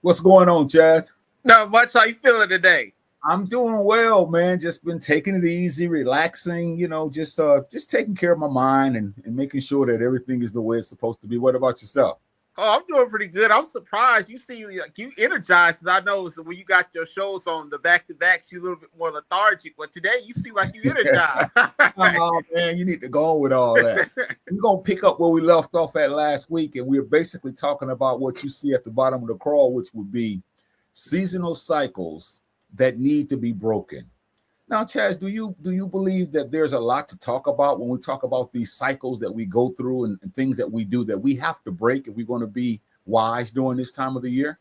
What's going on, Chazz? Not much. How you feeling today? I'm doing well, man. Just been taking it easy, relaxing, just taking care of my mind and making sure that everything is the way it's supposed to be. What about yourself? Oh, I'm doing pretty good. I'm surprised. You see, like you energized. As I know, so when you got your shows on the back to backs, you a little bit more lethargic. But today, you seem like you energized. Oh man, you need to go on with all that. We're gonna pick up where we left off at last week, and we're basically talking about what you see at the bottom of the crawl, which would be seasonal cycles that need to be broken. Now, Chaz, do you believe that there's a lot to talk about when we talk about these cycles that we go through and things that we do that we have to break if we're going to be wise during this time of the year?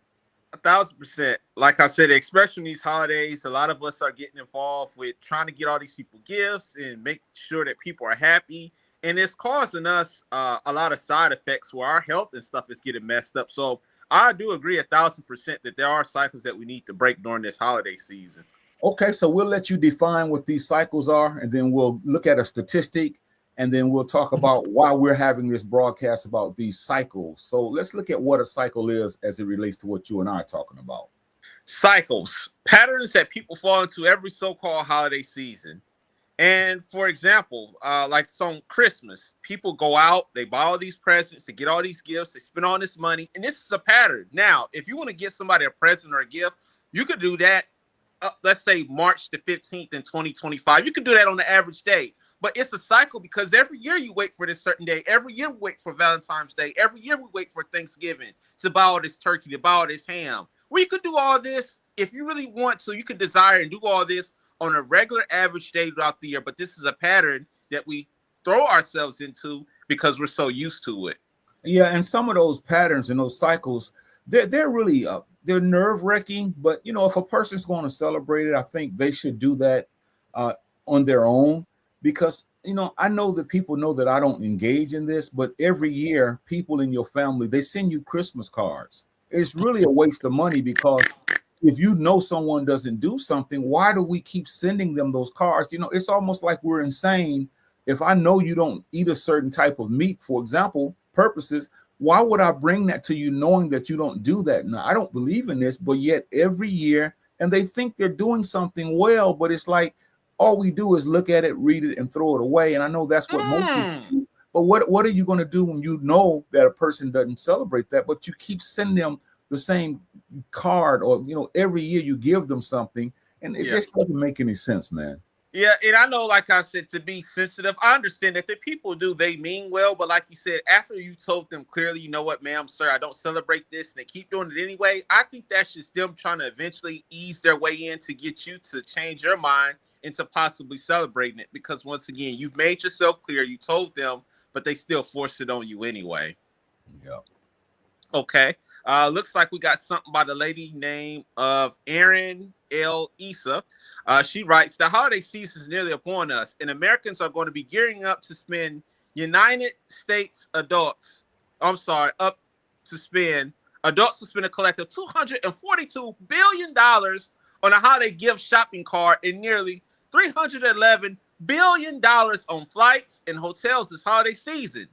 1,000%. Like I said, especially in these holidays, a lot of us are getting involved with trying to get all these people gifts and make sure that people are happy. And it's causing us a lot of side effects where our health and stuff is getting messed up. So I do agree 1,000% that there are cycles that we need to break during this holiday season. Okay, so we'll let you define what these cycles are, and then we'll look at a statistic, and then we'll talk about why we're having this broadcast about these cycles. So let's look at what a cycle is as it relates to what you and I are talking about. Cycles, patterns that people fall into every so-called holiday season. And for example, like on Christmas, people go out, they buy all these presents, they get all these gifts, they spend all this money, and this is a pattern. Now, if you want to get somebody a present or a gift, you could do that, let's say March the 15th in 2025. You could do that on the average day. But it's a cycle because every year you wait for this certain day. Every year we wait for Valentine's Day. Every year we wait for Thanksgiving to buy all this turkey, to buy all this ham. Well, you could do all this if you really want to. You could desire and do all this on a regular average day throughout the year, but this is a pattern that we throw ourselves into because we're so used to it. Yeah, and some of those patterns and those cycles, they're really they're nerve-wracking. But if a person's going to celebrate it, I think they should do that on their own, because I know that people know that I don't engage in this, but every year people in your family, they send you Christmas cards. It's really a waste of money, because if you know someone doesn't do something, why do we keep sending them those cards? It's almost like we're insane. If I know you don't eat a certain type of meat, for example, purposes, why would I bring that to you knowing that you don't do that? Now, I don't believe in this, but yet every year, and they think they're doing something well, but it's like all we do is look at it, read it, and throw it away. And I know that's what most people do. But what are you going to do when you know that a person doesn't celebrate that, but you keep sending them the same card, or every year you give them something, and it just doesn't make any sense, man. Yeah, and I know, like I said, to be sensitive, I understand that the people do, they mean well, but like you said, after you told them clearly, you know what, ma'am, sir, I don't celebrate this, and they keep doing it anyway, I think that's just them trying to eventually ease their way in to get you to change your mind into possibly celebrating it, because once again, you've made yourself clear, you told them, but they still force it on you anyway. Yeah. Okay. Looks like we got something by the lady named of Erin L. Issa. She writes, the holiday season is nearly upon us, and Americans are going to be gearing up to spend United States adults. Up to spend adults to spend a collective $242 billion on a holiday gift shopping cart and nearly $311 billion on flights and hotels this holiday season.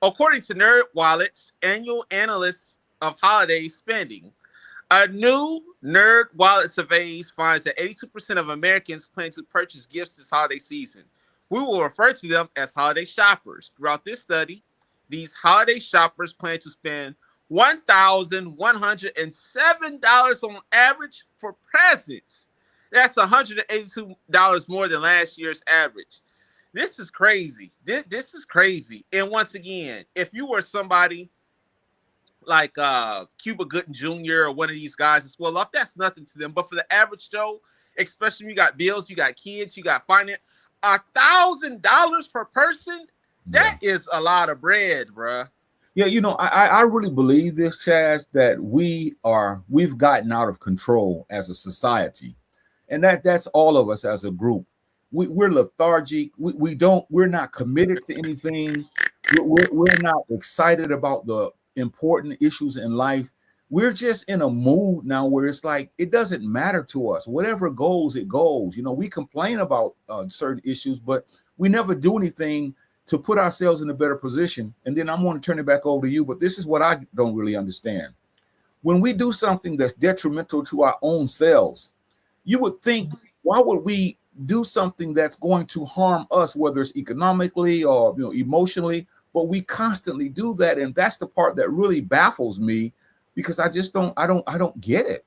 According to NerdWallet's annual analysis of holiday spending, a new NerdWallet survey finds that 82% of Americans plan to purchase gifts this holiday season. We will refer to them as holiday shoppers. Throughout this study, these holiday shoppers plan to spend $1,107 on average for presents. That's $182 more than last year's average. This is crazy. This is crazy. And once again, if you were somebody like Cuba Gooding Jr. or one of these guys as well off, that's nothing to them. But for the average Joe, especially when you got bills, you got kids, you got finance, $1,000 per person, that is a lot of bread, bruh. Yeah, I really believe this, Chaz, that we've gotten out of control as a society. And that's all of us as a group. We're lethargic. We're not committed to anything. We're not excited about the important issues in life. We're just in a mood now where it's like it doesn't matter to us. Whatever goes, it goes. We complain about certain issues, but we never do anything to put ourselves in a better position. And then I'm going to turn it back over to you. But this is what I don't really understand. when we do something that's detrimental to our own selves, you would think, why would we do something that's going to harm us, whether it's economically or emotionally? But we constantly do that, and that's the part that really baffles me, because I don't get it.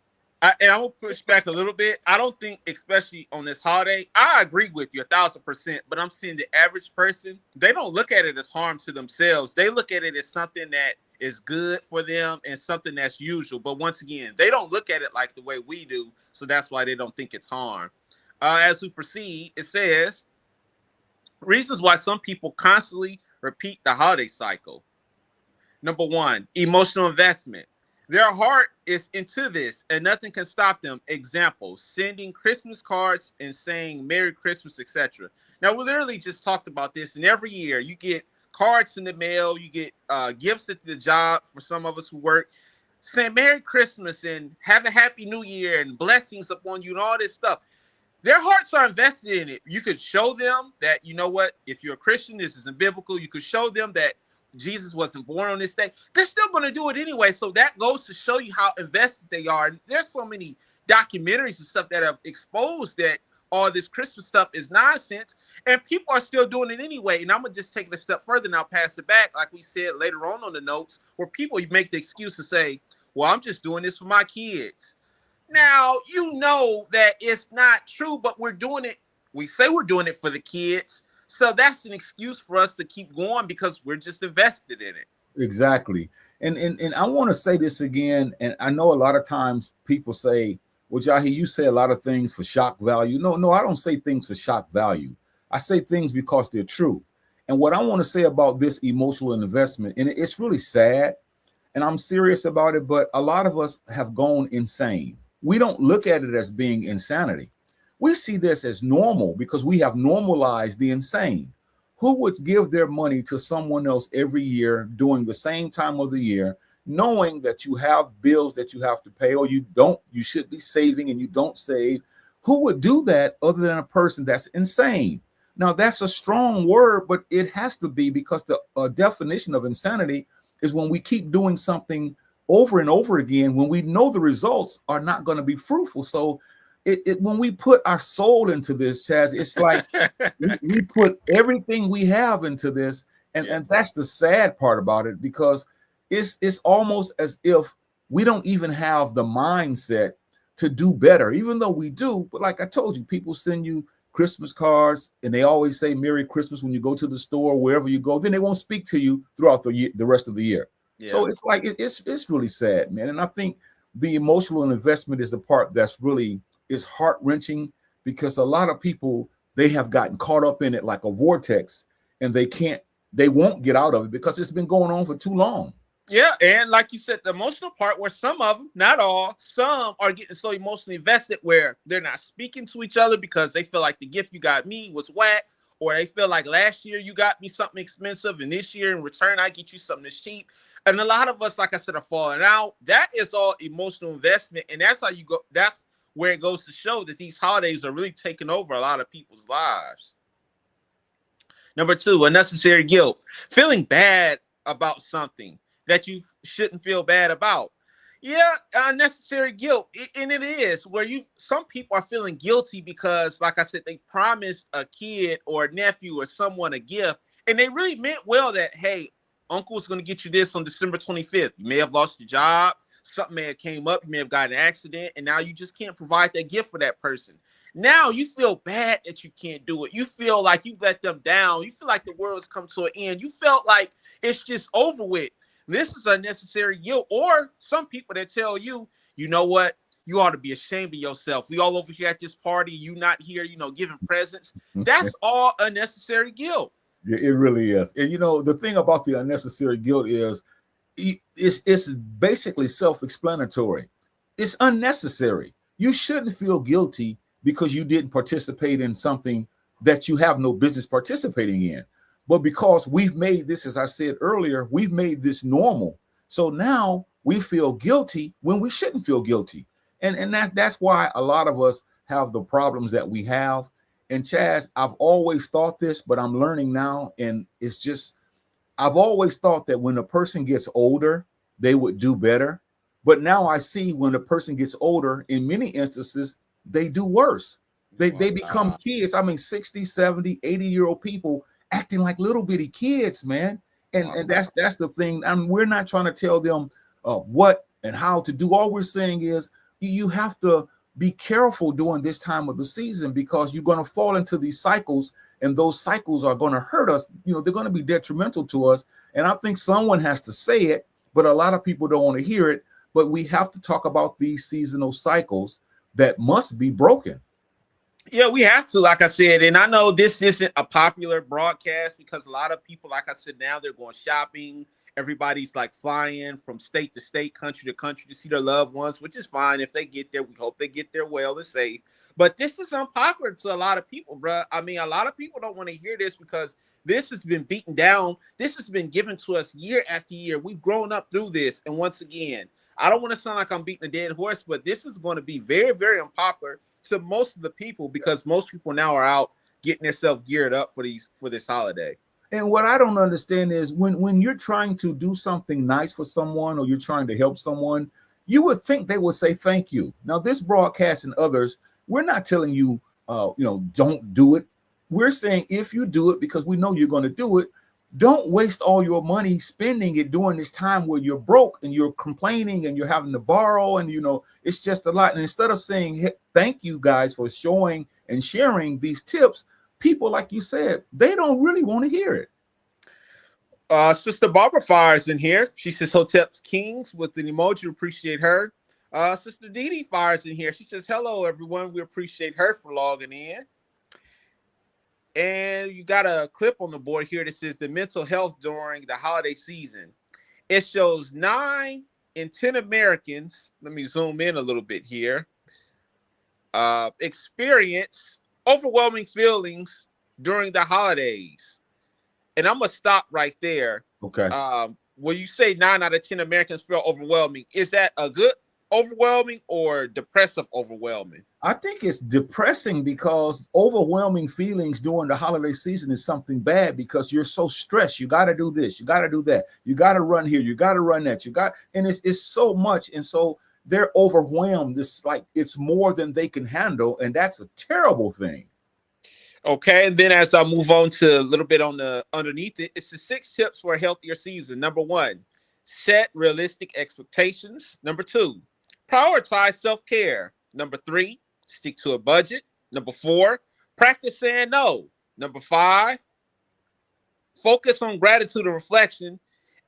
And I will push back a little bit. I don't think, especially on this holiday, I agree with you 1,000%. But I'm seeing the average person, they don't look at it as harm to themselves. They look at it as something that is good for them and something that's usual. But once again, they don't look at it like the way we do. So that's why they don't think it's harm. As we proceed, it says reasons why some people constantly repeat the holiday cycle. Number one, emotional investment. Their heart is into this and nothing can stop them. Example, sending Christmas cards and saying Merry Christmas, etc. Now, we literally just talked about this, and every year you get cards in the mail, you get gifts at the job for some of us who work, saying Merry Christmas and have a Happy New Year and blessings upon you and all this stuff. Their hearts are invested in it. You could show them that, you know what, if you're a Christian, this isn't biblical. You could show them that Jesus wasn't born on this day. They're still going to do it anyway. So that goes to show you how invested they are. And there's so many documentaries and stuff that have exposed that all this Christmas stuff is nonsense. And people are still doing it anyway. And I'm going to just take it a step further and I'll pass it back. Like we said later on the notes, where people make the excuse to say, well, I'm just doing this for my kids. Now, you know that it's not true, but we're doing it. We say we're doing it for the kids. So that's an excuse for us to keep going because we're just invested in it. Exactly. And I want to say this again. And I know a lot of times people say, well, Jahi, you say a lot of things for shock value. No, I don't say things for shock value. I say things because they're true. And what I want to say about this emotional investment, and it's really sad, and I'm serious about it, but a lot of us have gone insane. We don't look at it as being insanity. We see this as normal because we have normalized the insane. Who would give their money to someone else every year during the same time of the year, knowing that you have bills that you have to pay, or you should be saving and you don't save? Who would do that other than a person that's insane? Now, that's a strong word, but it has to be, because the definition of insanity is when we keep doing something over and over again when we know the results are not going to be fruitful. So when we put our soul into this, Chazz, it's like we put everything we have into this, and that's the sad part about it, because it's almost as if we don't even have the mindset to do better, even though we do. But like I told you, people send you Christmas cards and they always say Merry Christmas when you go to the store, wherever you go. Then they won't speak to you throughout the rest of the year. Yeah. So it's like it's really sad, man. And I think the emotional investment is the part that's really is heart-wrenching, because a lot of people, they have gotten caught up in it like a vortex, and they won't get out of it because it's been going on for too long. Yeah, and like you said, the emotional part, where some of them, not all, some are getting so emotionally invested where they're not speaking to each other because they feel like the gift you got me was whack, or they feel like last year you got me something expensive and this year in return I get you something that's cheap. And a lot of us, like I said, are falling out. That is all emotional investment, and that's how you go. That's where it goes to show that these holidays are really taking over a lot of people's lives. Number two, unnecessary guilt. Feeling bad about something that you shouldn't feel bad about. Yeah, unnecessary guilt. And it is where some people are feeling guilty because, like I said, they promised a kid or a nephew or someone a gift, and they really meant well that, hey, uncle's going to get you this on December 25th. You may have lost your job. Something may have came up. You may have got an accident, and now you just can't provide that gift for that person. Now you feel bad that you can't do it. You feel like you let them down. You feel like the world's come to an end. You felt like it's just over with. This is unnecessary guilt. Or some people that tell you, you know what? You ought to be ashamed of yourself. We all over here at this party. You not here, giving presents. That's all unnecessary guilt. Yeah, it really is. And the thing about the unnecessary guilt is it's basically self-explanatory. It's unnecessary. You shouldn't feel guilty because you didn't participate in something that you have no business participating in. But because we've made this, as I said earlier, we've made this normal. So now we feel guilty when we shouldn't feel guilty. And that's why a lot of us have the problems that we have. And Chazz, I've always thought this, but I'm learning now. And it's just, I've always thought that when a person gets older, they would do better. But now I see when a person gets older, in many instances, they do worse. They become kids. I mean, 60, 70, 80-year-old people acting like little bitty kids, man. And that's the thing. I mean, we're not trying to tell them what and how to do. All we're saying is you have to be careful during this time of the season, because you're going to fall into these cycles, and those cycles are going to hurt us. You know, they're going to be detrimental to us. And I think someone has to say it, but a lot of people don't want to hear it. But we have to talk about these seasonal cycles that must be broken. Yeah, we have to, like I said. And I know this isn't a popular broadcast because a lot of people, like I said, now they're going shopping. Everybody's like flying from state to state, country to country to see their loved ones, which is fine. If they get there, we hope they get there well and safe. But this is unpopular to a lot of people, bro. I mean, a lot of people don't want to hear this because this has been beaten down. This has been given to us year after year. We've grown up through this. And once again, I don't want to sound like I'm beating a dead horse, but this is going to be very, very unpopular to most of the people because most people now are out getting themselves geared up for this holiday. And what I don't understand is when you're trying to do something nice for someone, or you're trying to help someone, you would think they would say thank you. Now, this broadcast and others, we're not telling you, don't do it. We're saying if you do it, because we know you're going to do it, don't waste all your money spending it during this time where you're broke and you're complaining and you're having to borrow, and it's just a lot. And instead of saying, hey, thank you guys for showing and sharing these tips, people, like you said, they don't really want to hear it. Sister Barbara fires in here. She says Hotep's Kings with an emoji. Appreciate her. Sister Dee Dee fires in here. She says, hello, everyone. We appreciate her for logging in. And you got a clip on the board here that says the mental health during the holiday season. It shows 9 in 10 Americans, let me zoom in a little bit here, experience overwhelming feelings during the holidays. And I'm going to stop right there. Okay. When you say 9 out of 10 Americans feel overwhelming, is that a good overwhelming or depressive overwhelming? I think it's depressing, because overwhelming feelings during the holiday season is something bad, because you're so stressed. You got to do this. You got to do that. You got to run here. You got to run that. And it's so much. And so they're overwhelmed. It's like it's more than they can handle. And that's a terrible thing. Okay. And then as I move on to a little bit on the underneath it, it's the 6 tips for a healthier season. Number 1, set realistic expectations. Number 2, prioritize self-care. Number 3, stick to a budget. Number 4, practice saying no. Number 5, focus on gratitude and reflection.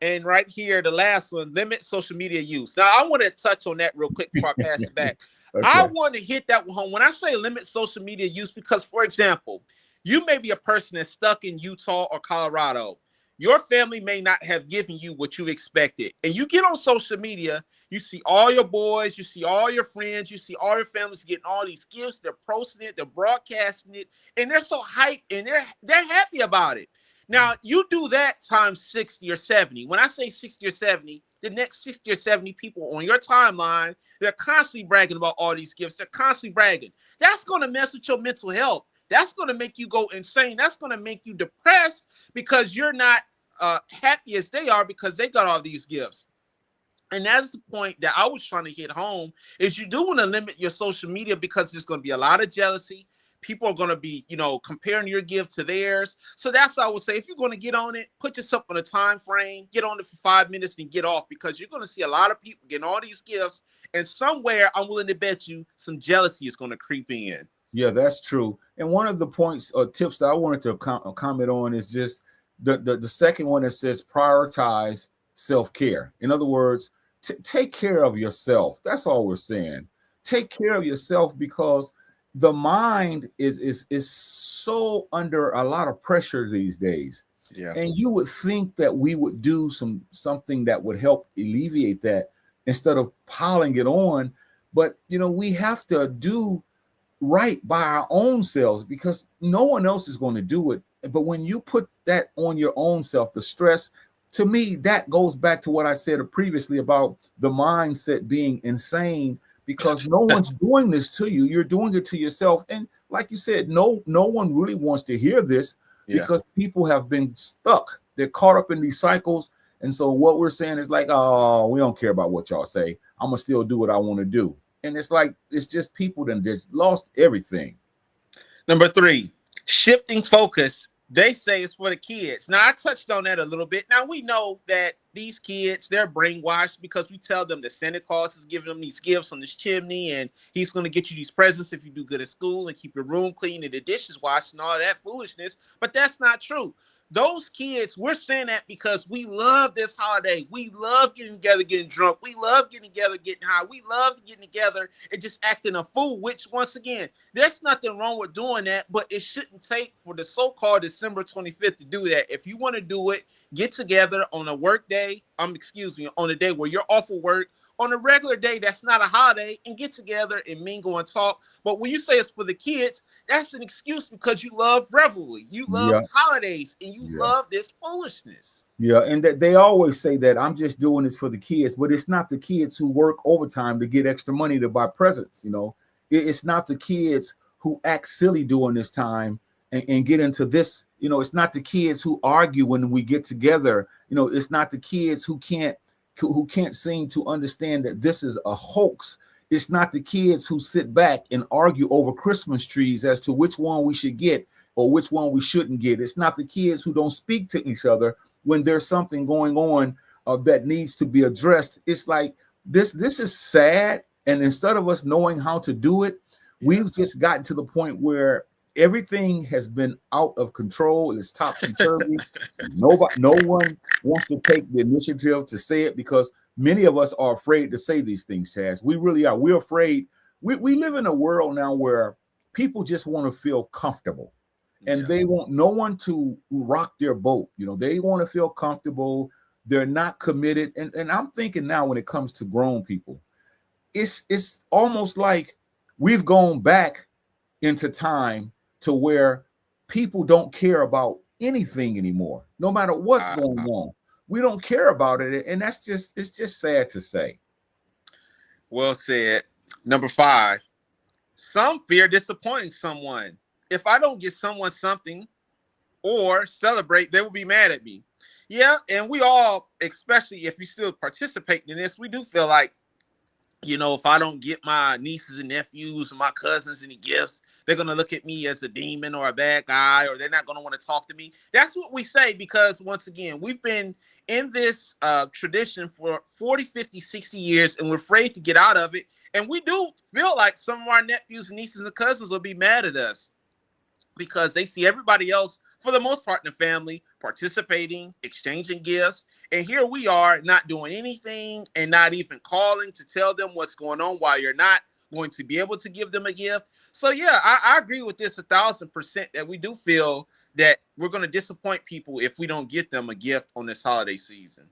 And right here, the last one, limit social media use. Now, I want to touch on that real quick before I pass it back. Okay. I want to hit that one home. When I say limit social media use, because, for example, you may be a person that's stuck in Utah or Colorado. Your family may not have given you what you expected. And you get on social media, you see all your boys, you see all your friends, you see all your families getting all these gifts. They're posting it, they're broadcasting it, and they're so hyped and they're happy about it. Now, you do that times 60 or 70. When I say 60 or 70, the next 60 or 70 people on your timeline, they're constantly bragging about all these gifts. They're constantly bragging. That's going to mess with your mental health. That's going to make you go insane. That's going to make you depressed because you're not happy as they are because they got all these gifts. And that's the point that I was trying to hit home, is you do want to limit your social media because there's going to be a lot of jealousy. People are going to be, comparing your gift to theirs. So that's what I would say. If you're going to get on it, put yourself on a time frame, get on it for 5 minutes and get off, because you're going to see a lot of people getting all these gifts. And somewhere, I'm willing to bet you some jealousy is going to creep in. Yeah, that's true. And one of the points or tips that I wanted to comment on is just the second one that says prioritize self-care. In other words, take care of yourself. That's all we're saying. Take care of yourself, because the mind is so under a lot of pressure these days. Yeah. And you would think that we would do something that would help alleviate that instead of piling it on. But, we have to do right by our own selves, because no one else is going to do it. But when you put that on your own self, the stress, to me, that goes back to what I said previously about the mindset being insane, because no one's doing this to you. You're doing it to yourself. And like you said, no one really wants to hear this, because people have been stuck. They're caught up in these cycles. And so what we're saying is like, oh, we don't care about what y'all say. I'm gonna still do what I want to do. And it's like it's just people that just lost everything. Number 3, shifting focus. They say it's for the kids. Now, I touched on that a little bit. Now, we know that these kids, they're brainwashed because we tell them that Santa Claus is giving them these gifts on this chimney and he's going to get you these presents if you do good at school and keep your room clean and the dishes washed and all that foolishness. But that's not true. Those kids, we're saying that because we love this holiday. We love getting together, getting drunk. We love getting together, getting high. We love getting together and just acting a fool, which, once again, there's nothing wrong with doing that, but it shouldn't take for the so-called December 25th to do that. If you want to do it, get together on a work day, on a day where you're off of work, on a regular day that's not a holiday, and get together and mingle and talk. But when you say it's for the kids, that's an excuse because you love revelry, you love Yeah, holidays, and you yeah. love this foolishness. Yeah, and that they always say that I'm just doing this for the kids, but it's not the kids who work overtime to get extra money to buy presents. It's not the kids who act silly during this time and get into this. It's not the kids who argue when we get together. It's not the kids who can't seem to understand that this is a hoax. It's not the kids who sit back and argue over Christmas trees as to which one we should get or which one we shouldn't get. It's not the kids who don't speak to each other when there's something going on that needs to be addressed. It's like this is sad. And instead of us knowing how to do it, we've just gotten to the point where everything has been out of control. It's topsy-turvy. No one wants to take the initiative to say it because many of us are afraid to say these things, Chaz. We really are. We're afraid. We live in a world now where people just want to feel comfortable. And they want no one to rock their boat. They want to feel comfortable. They're not committed. And I'm thinking now when it comes to grown people, it's almost like we've gone back into time to where people don't care about anything anymore, no matter what's going on. We don't care about it. And it's just sad to say. Well said. Number 5, some fear disappointing someone. If I don't get someone something or celebrate, they will be mad at me. Yeah, and we all, especially if you still participate in this, we do feel like, if I don't get my nieces and nephews and my cousins any gifts, they're going to look at me as a demon or a bad guy, or they're not going to want to talk to me. That's what we say because, once again, we've been in this tradition for 40, 50, 60 years, and we're afraid to get out of it. And we do feel like some of our nephews, nieces, and cousins will be mad at us because they see everybody else, for the most part in the family, participating, exchanging gifts. And here we are not doing anything and not even calling to tell them what's going on while you're not going to be able to give them a gift. So, yeah, I agree with this 1,000% that we do feel that we're going to disappoint people if we don't get them a gift on this holiday season.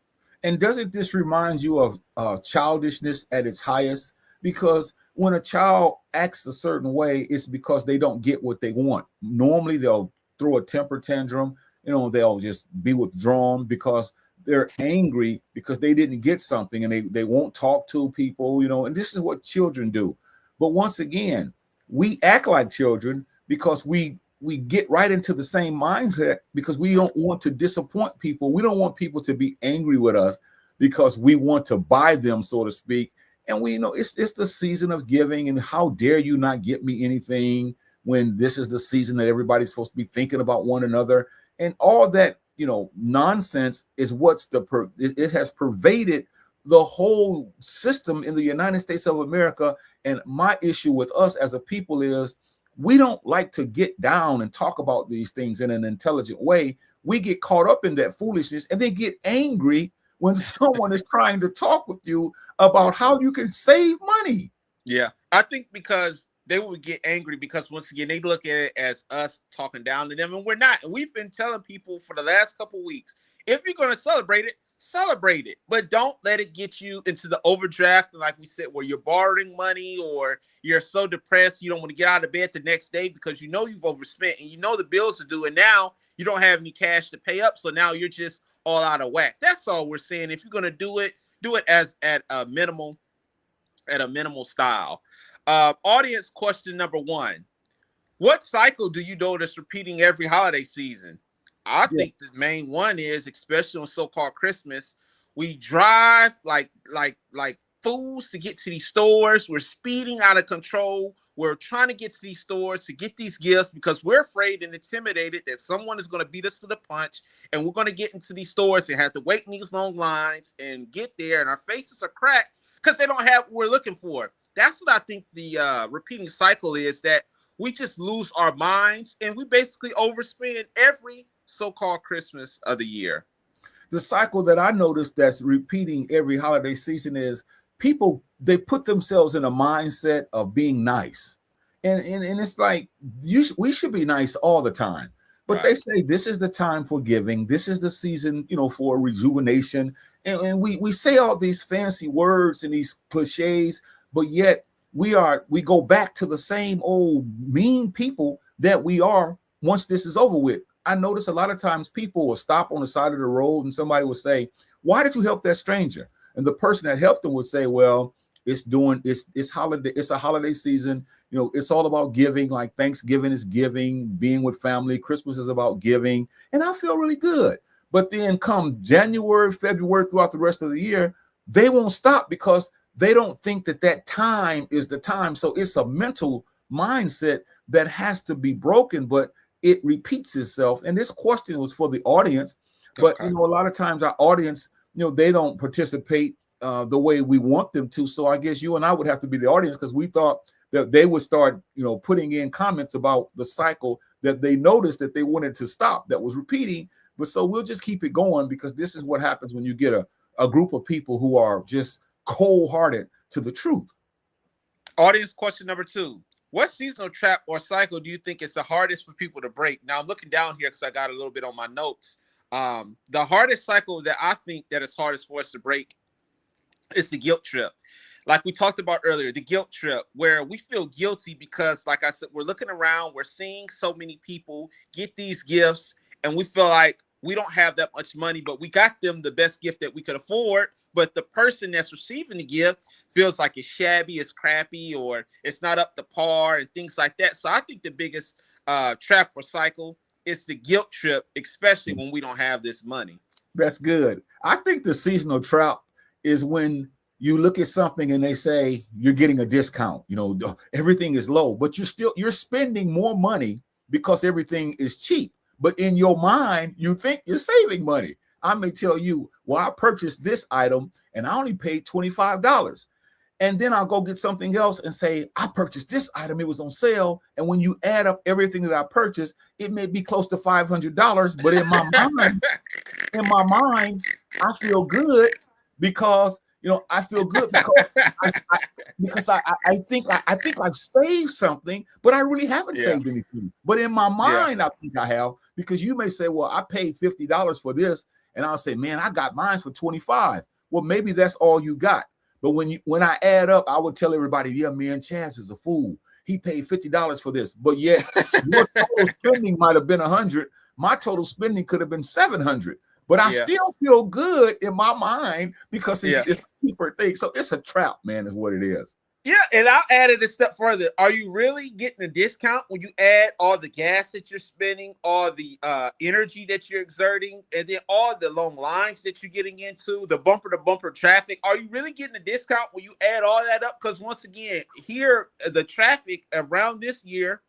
And doesn't this remind you of childishness at its highest? Because when a child acts a certain way, it's because they don't get what they want. Normally, they'll throw a temper tantrum. They'll just be withdrawn because they're angry because they didn't get something and they won't talk to people, and this is what children do. But once again, we act like children because we get right into the same mindset because we don't want to disappoint people. We don't want people to be angry with us because we want to buy them, so to speak. And we know it's the season of giving, and how dare you not get me anything when this is the season that everybody's supposed to be thinking about one another, and all that nonsense is it has pervaded the whole system in the United States of America. And my issue with us as a people is we don't like to get down and talk about these things in an intelligent way. We get caught up in that foolishness and then get angry when someone is trying to talk with you about how you can save money. Yeah, I think because they would get angry because, once again, they look at it as us talking down to them, and we're not. And we've been telling people for the last couple of weeks, if you're going to celebrate it, but don't let it get you into the overdraft. And like we said, where you're borrowing money or you're so depressed you don't want to get out of bed the next day because you've overspent and the bills are due, and now you don't have any cash to pay up. So now you're just all out of whack. That's all we're saying. If you're going to do it as at a minimal style. Audience question number 1. What cycle do you notice repeating every holiday season? I think the main one is, especially on so-called Christmas, We drive like fools to get to these stores. We're speeding out of control. We're trying to get to these stores to get these gifts because we're afraid and intimidated that someone is going to beat us to the punch, and we're going to get into these stores and have to wait in these long lines and get there, and our faces are cracked because they don't have what we're looking for. That's what I think the repeating cycle is, that we just lose our minds and we basically overspend every so-called Christmas of the year. The cycle that I noticed that's repeating every holiday season is people, they put themselves in a mindset of being nice. And it's like we should be nice all the time. But Right. they say this is the time for giving. This is the season, for rejuvenation. And we say all these fancy words and these cliches, but yet we go back to the same old mean people that we are once this is over with. I notice a lot of times people will stop on the side of the road and somebody will say, "Why did you help that stranger?" And the person that helped them would say, "Well, it's holiday, it's a holiday season. It's all about giving. Like Thanksgiving is giving, being with family. Christmas is about giving." And I feel really good. But then come January, February, throughout the rest of the year, they won't stop because they don't think that time is the time. So it's a mental mindset that has to be broken, but it repeats itself. And this question was for the audience, but Okay. a lot of times our audience, they don't participate the way we want them to. So I guess you and I would have to be the audience, because we thought that they would start, putting in comments about the cycle that they noticed that they wanted to stop, that was repeating. But so we'll just keep it going, because this is what happens when you get a group of people who are just cold-hearted to the truth. Audience question number 2. What seasonal trap or cycle do you think is the hardest for people to break? Now I'm looking down here because I got a little bit on my notes. The hardest cycle that I think that is hardest for us to break is the guilt trip. Like we talked about earlier, the guilt trip, where we feel guilty because, like I said, we're looking around, we're seeing so many people get these gifts, and we feel like we don't have that much money, but we got them the best gift that we could afford. But the person that's receiving the gift feels like it's shabby, it's crappy, or it's not up to par and things like that. So I think the biggest trap or cycle is the guilt trip, especially when we don't have this money. That's good. I think the seasonal trap is when you look at something and they say you're getting a discount, everything is low, but you're spending more money because everything is cheap. But in your mind, you think you're saving money. I may tell you, well, I purchased this item and I only paid $25. And then I'll go get something else and say, I purchased this item, it was on sale. And when you add up everything that I purchased, it may be close to $500. But in my mind, I feel good because I feel good because I think I've saved something, but I really haven't saved anything. But in my mind, I think I have, because you may say, well, I paid $50 for this, and I'll say, man, I got mine for $25. Well, maybe that's all you got. But when I add up, I would tell everybody, yeah, man, Chazz is a fool. He paid $50 for this, but yet your total spending might have been $100. My total spending could have been $700. But I still feel good in my mind because it's a cheaper thing. So it's a trap, man, is what it is. Yeah, and I'll add it a step further. Are you really getting a discount when you add all the gas that you're spending, all the energy that you're exerting, and then all the long lines that you're getting into, the bumper-to-bumper traffic? Are you really getting a discount when you add all that up? Because once again, here, the traffic around this year,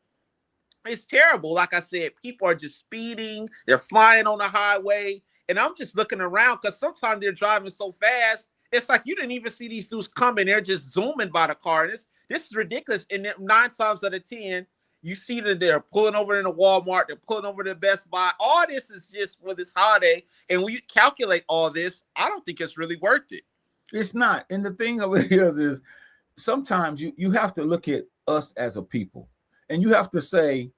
it's terrible. Like I said, people are just speeding. They're flying on the highway. And I'm just looking around because sometimes they're driving so fast, it's like you didn't even see these dudes coming. They're just zooming by the car. This is ridiculous. And 9 times out of 10, you see that they're pulling over in a Walmart. They're pulling over to Best Buy. All this is just for this holiday. And when you calculate all this, I don't think it's really worth it. It's not. And the thing of it is sometimes you have to look at us as a people. And you have to say,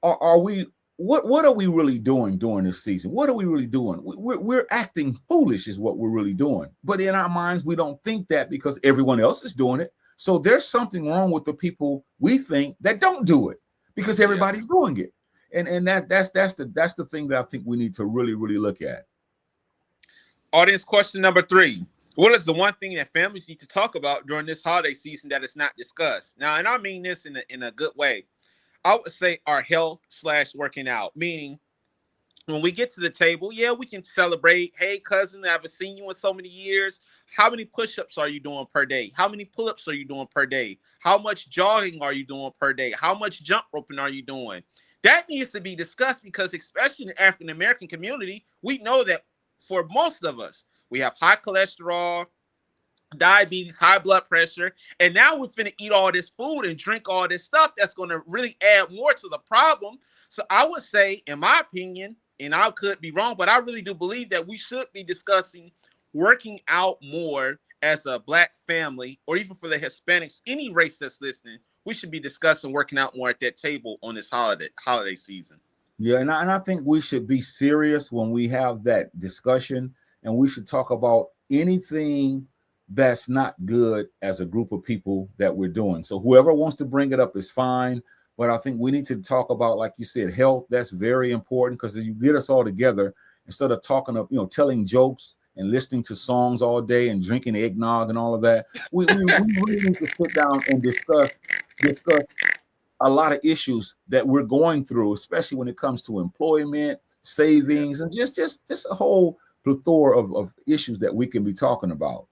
are we... What are we really doing during this season? What are we really doing? We're acting foolish is what we're really doing. But in our minds, we don't think that because everyone else is doing it. So there's something wrong with the people we think that don't do it because everybody's doing it. And that's the thing that I think we need to really, really look at. Audience question number 3. What is the one thing that families need to talk about during this holiday season that is not discussed? Now, and I mean this in a good way. I would say our health / working out, meaning when we get to the table, yeah, we can celebrate. Hey, cousin, I haven't seen you in so many years. How many push-ups are you doing per day? How many pull-ups are you doing per day? How much jogging are you doing per day? How much jump roping are you doing? That needs to be discussed because, especially in the African American community, we know that for most of us, we have high cholesterol, diabetes, high blood pressure, and now we're finna eat all this food and drink all this stuff that's going to really add more to the problem. So I would say, in my opinion, and I could be wrong, but I really do believe that we should be discussing working out more as a Black family, or even for the Hispanics, any race that's listening. We should be discussing working out more at that table on this holiday season. Yeah, and I think we should be serious when we have that discussion, and we should talk about anything that's not good as a group of people that we're doing. So whoever wants to bring it up is fine, but I think we need to talk about, like you said, health. That's very important because you get us all together instead of talking of, telling jokes and listening to songs all day and drinking eggnog and all of that. We really need to sit down and discuss a lot of issues that we're going through, especially when it comes to employment, savings, and just a whole plethora of issues that we can be talking about.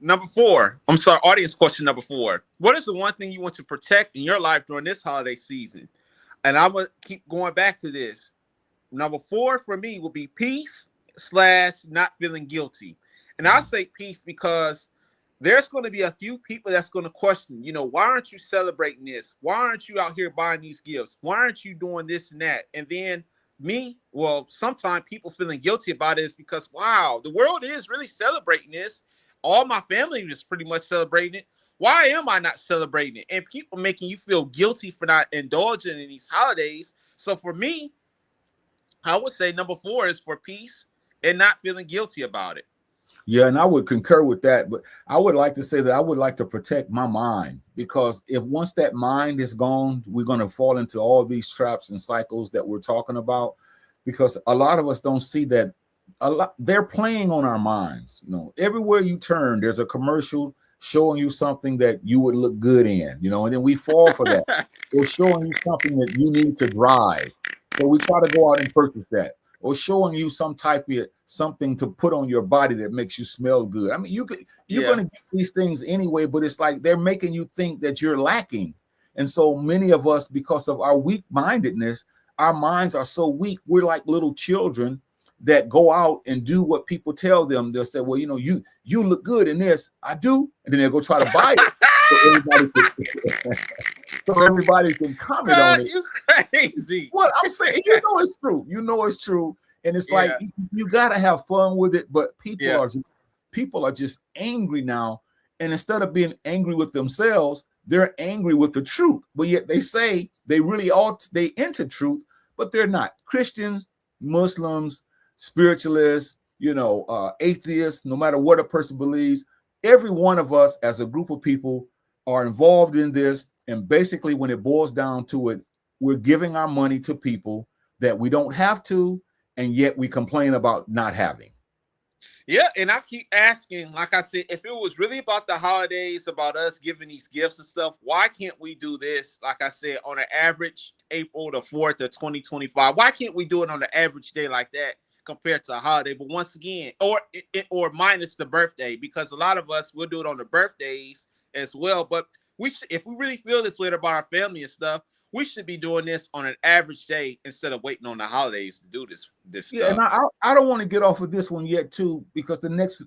Number 4, I'm sorry, audience question number 4. What is the one thing you want to protect in your life during this holiday season? And I'm going to keep going back to this. Number 4 for me will be peace / not feeling guilty. And I say peace because there's going to be a few people that's going to question, why aren't you celebrating this? Why aren't you out here buying these gifts? Why aren't you doing this and that? And then sometimes people feeling guilty about it is because, wow, the world is really celebrating this. All my family is pretty much celebrating it. Why am I not celebrating it? And people making you feel guilty for not indulging in these holidays. So for me, I would say number 4 is for peace and not feeling guilty about it. Yeah, and I would concur with that, but I would like to say that I would like to protect my mind, because if once that mind is gone, we're going to fall into all these traps and cycles that we're talking about, because a lot of us don't see that they're playing on our minds. Everywhere you turn, there's a commercial showing you something that you would look good in, and then we fall for that. They're showing you something that you need to drive, so we try to go out and purchase that, or showing you some type of something to put on your body that makes you smell good. I mean, you're going to get these things anyway, but it's like they're making you think that you're lacking. And so many of us, because of our weak-mindedness, our minds are so weak. We're like little children that go out and do what people tell them. They'll say, well, you look good in this. I do. And then they'll go try to buy it. So everybody can comment on it. You crazy. Well, I'm saying, it's true. It's true. And it's like, you got to have fun with it. But people are just angry now. And instead of being angry with themselves, they're angry with the truth. But yet they say they into truth, but they're not. Christians, Muslims, spiritualists, atheists, no matter what a person believes, every one of us as a group of people are involved in this. And basically, when it boils down to it, we're giving our money to people that we don't have to, and yet we complain about not having. Yeah, and I keep asking, like I said, if it was really about the holidays, about us giving these gifts and stuff, why can't we do this, like I said, on an average April the 4th of 2025? Why can't we do it on an average day like that compared to a holiday? But once again, or minus the birthday, because a lot of us will do it on the birthdays as well. But if we really feel this way about our family and stuff, we should be doing this on an average day instead of waiting on the holidays to do this stuff. And I don't want to get off of this one yet, too, because the next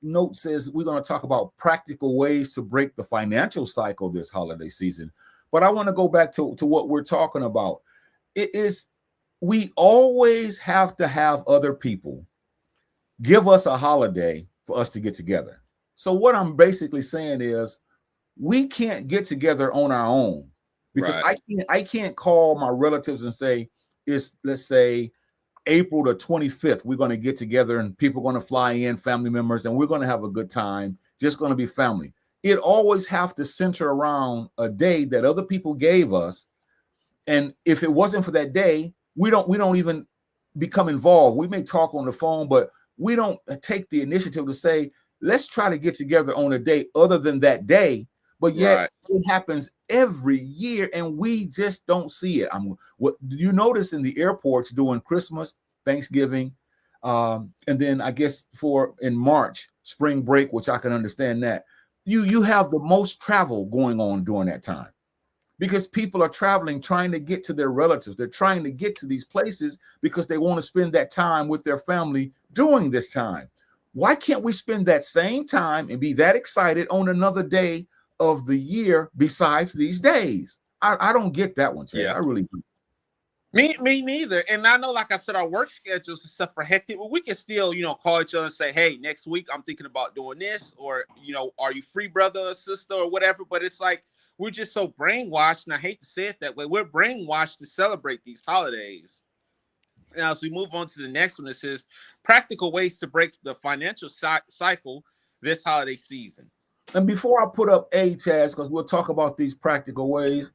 note says we're going to talk about practical ways to break the financial cycle this holiday season. But I want to go back to what we're talking about. We always have to have other people give us a holiday for us to get together. So what I'm basically saying is we can't get together on our own. Because I can't call my relatives and say, let's say April the 25th, we're going to get together and people are going to fly in, family members, and we're going to have a good time. Just going to be family. It always have to center around a day that other people gave us. And if it wasn't for that day, we don't even become involved. We may talk on the phone, but we don't take the initiative to say, let's try to get together on a day other than that day. but yet Right. it happens every year and we just don't see it. What you notice in the airports during Christmas, Thanksgiving, and then I guess for in March, spring break, which I can understand that you have the most travel going on during that time because people are traveling, trying to get to their relatives. They're trying to get to these places because they want to spend that time with their family during this time. Why can't we spend that same time and be that excited on another day of the year besides these days? I don't get that one, Chaz. Yeah. I really do. Me neither. And I know, like I said, our work schedules and stuff are hectic, but we can still, call each other and say, hey, next week I'm thinking about doing this, or, are you free, brother or sister, or whatever. But it's like we're just so brainwashed, and I hate to say it that way. We're brainwashed to celebrate these holidays. Now, as we move on to the next one, it says practical ways to break the financial cycle this holiday season. And before I put up A, Chaz, because we'll talk about these practical ways,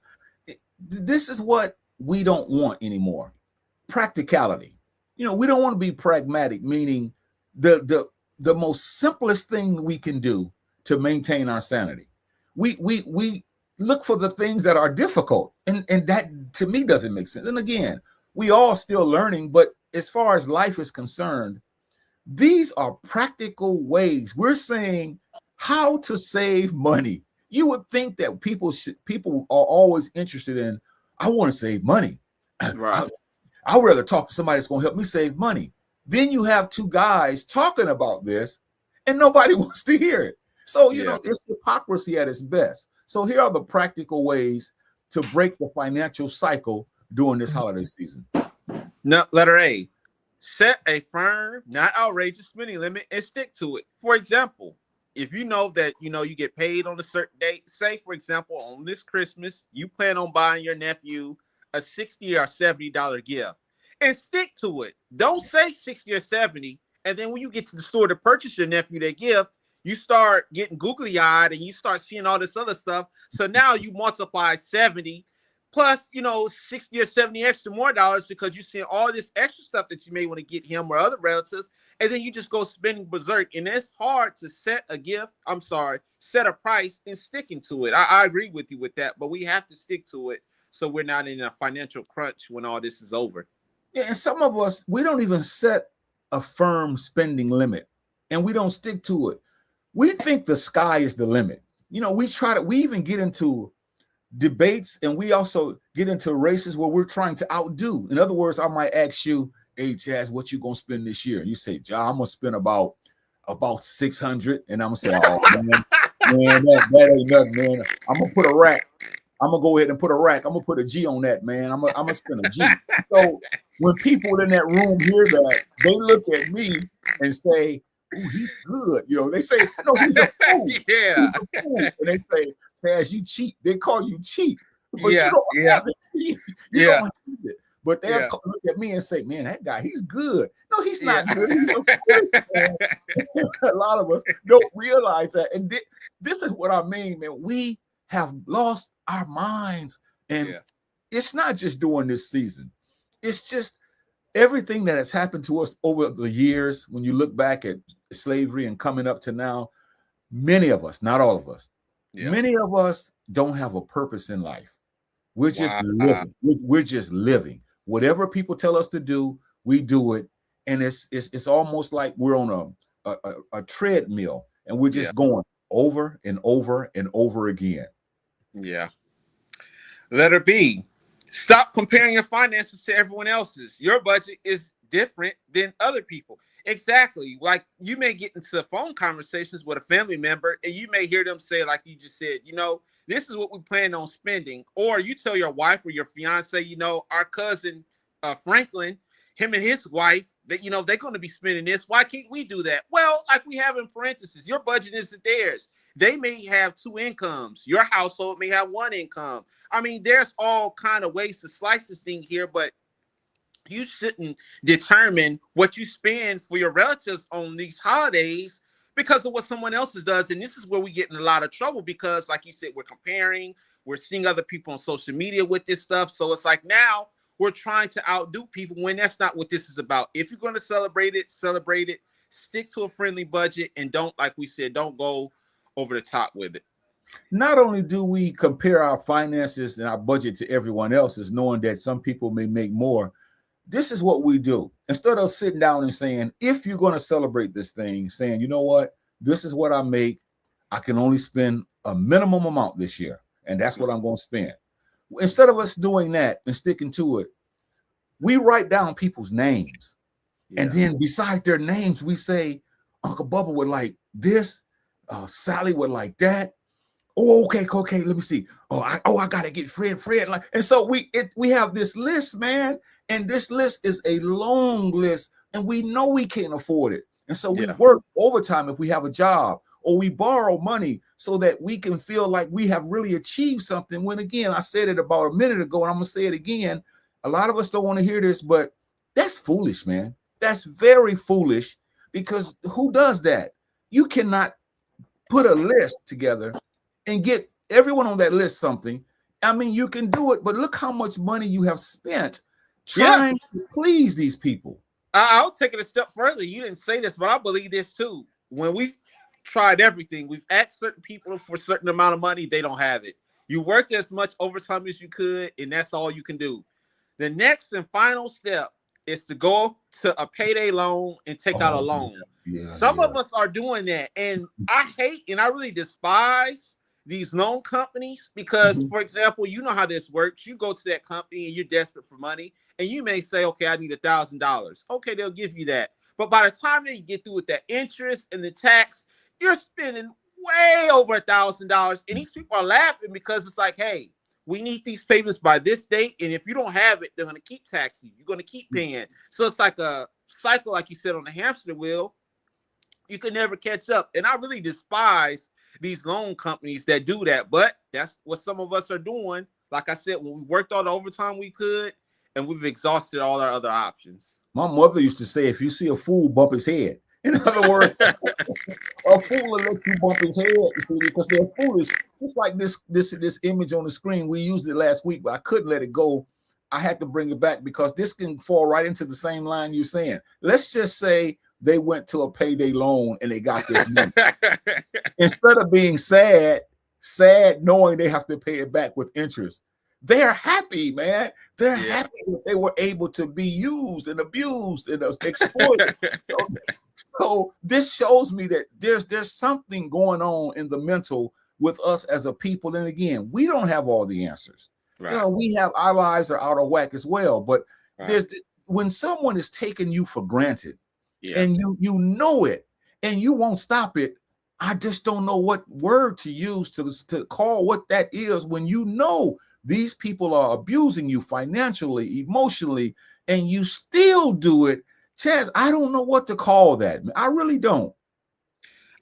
this is what we don't want anymore. Practicality. We don't want to be pragmatic, meaning the most simplest thing we can do to maintain our sanity. We look for the things that are difficult, and that to me doesn't make sense. And again, we all still learning, but as far as life is concerned, these are practical ways. We're saying how to save money. You would think that people are always interested in, I want to save money. Right. I'd rather talk to somebody that's going to help me save money. Then you have two guys talking about this and nobody wants to hear it. So, it's hypocrisy at its best. So here are the practical ways to break the financial cycle during this holiday season. Now, letter A, set a firm, not outrageous spending limit and stick to it. For example, if you know that, you get paid on a certain date, say, for example, on this Christmas, you plan on buying your nephew a $60 or $70 gift and stick to it. Don't say 60 or 70. And then when you get to the store to purchase your nephew that gift, you start getting googly eyed and you start seeing all this other stuff. So now you multiply 70 plus, 60 or 70 extra more dollars because you're seeing all this extra stuff that you may want to get him or other relatives. And then you just go spending berserk. And it's hard to set a price and sticking to it. I agree with you with that, but we have to stick to it so we're not in a financial crunch when all this is over. Yeah, and some of us, we don't even set a firm spending limit and we don't stick to it. We think the sky is the limit. We even get into debates and we also get into races where we're trying to outdo. In other words, I might ask you, hey, Chaz, what you gonna spend this year? And you say, John, I'm gonna spend about 600. And I'm gonna say, oh man, that ain't nothing, man. I'm gonna put a rack. I'm gonna go ahead and put a rack. I'm gonna put a G on that, man. I'm gonna spend a G. So when people in that room hear that, they look at me and say, "Ooh, he's good." They say, "No, he's a fool." Yeah. He's a fool. And they say, "Chaz, you cheap." They call you cheap, but Yeah, you don't have it. You Yeah. don't have it. But they'll Yeah. look at me and say, "Man, that guy, he's good." No, he's Yeah. not good. He's a fool, man. A lot of us don't realize that, and this is what I mean, man. We have lost our minds, and it's not just during this season. It's just everything that has happened to us over the years. When you look back at slavery and coming up to now, many of us, not all of us, many of us don't have a purpose in life. We're just living. We're just living. Whatever people tell us to do, we do it, and it's almost like we're on a treadmill, and we're just going over and over and over again. Yeah. Letter B, stop comparing your finances to everyone else's. Your budget is different than other people. Exactly. Like you may get into phone conversations with a family member and you may hear them say, like you just said, this is what we plan on spending. Or you tell your wife or your fiance, our cousin Franklin, him and his wife, that they're going to be spending this. Why can't we do that? Well, like we have in parentheses, your budget isn't theirs. They may have two incomes. Your household may have one income. I mean, there's all kind of ways to slice this thing here, but you shouldn't determine what you spend for your relatives on these holidays because of what someone else does. And this is where we get in a lot of trouble because, like you said, we're comparing, we're seeing other people on social media with this stuff. So it's like now we're trying to outdo people when that's not what this is about. If you're going to celebrate it, stick to a friendly budget, and don't, like we said, don't go over the top with it. Not only do we compare our finances and our budget to everyone else's, knowing that some people may make more, this is what we do. Instead of sitting down and saying, if you're going to celebrate this thing, saying, you know what, this is what I make. I can only spend a minimum amount this year, and that's what I'm going to spend. Instead of us doing that and sticking to it, we write down people's names. Yeah. And then beside their names, we say, Uncle Bubba would like this, Sally would like that. Oh, okay, let me see. I gotta get Fred like, and so we have this list, man, and this list is a long list, and we know we can't afford it, and so we work overtime if we have a job, or we borrow money so that we can feel like we have really achieved something. When again, I said it about a minute ago, and I'm gonna say it again. A lot of us don't want to hear this, but that's foolish, man. That's very foolish, because who does that? You cannot put a list together and get everyone on that list something. I mean, you can do it, but look how much money you have spent trying to please these people. I'll take it a step further. You didn't say this, but I believe this too. When we tried everything, we've asked certain people for a certain amount of money, they don't have it. You worked as much overtime as you could, and that's all you can do. The next and final step is to go to a payday loan and take out a loan. Some of us are doing that, and I hate and I really despise these loan companies because, for example, you know how this works. You go to that company and you're desperate for money, and you may say, okay, I need $1,000. Okay, they'll give you that. But by the time they get through with that interest and the tax, you're spending way over $1,000. And these people are laughing because it's like, hey, we need these payments by this date, and if you don't have it, they're going to keep taxing you. You're going to keep paying. So it's like a cycle, like you said, on the hamster wheel. You can never catch up. And I really despise these loan companies that do that, but that's what some of us are doing. Like I said, when we worked all the overtime we could, and we've exhausted all our other options. My mother used to say, if you see a fool, bump his head. In other words, a fool will let you bump his head because they're foolish. Just like this image on the screen, we used it last week, but I couldn't let it go. I had to bring it back because this can fall right into the same line you're saying. Let's just say they went to a payday loan and they got this money. Instead of being sad knowing they have to pay it back with interest, they're happy, man. They're happy that they were able to be used and abused and exploited. So this shows me that there's something going on in the mental with us as a people. And again, we don't have all the answers. Right. You know, we have our lives are out of whack as well. But there's when someone is taking you for granted, and you know it, and you won't stop it. I just don't know what word to use to call what that is when you know these people are abusing you financially, emotionally, and you still do it. Chazz, I don't know what to call that. I really don't.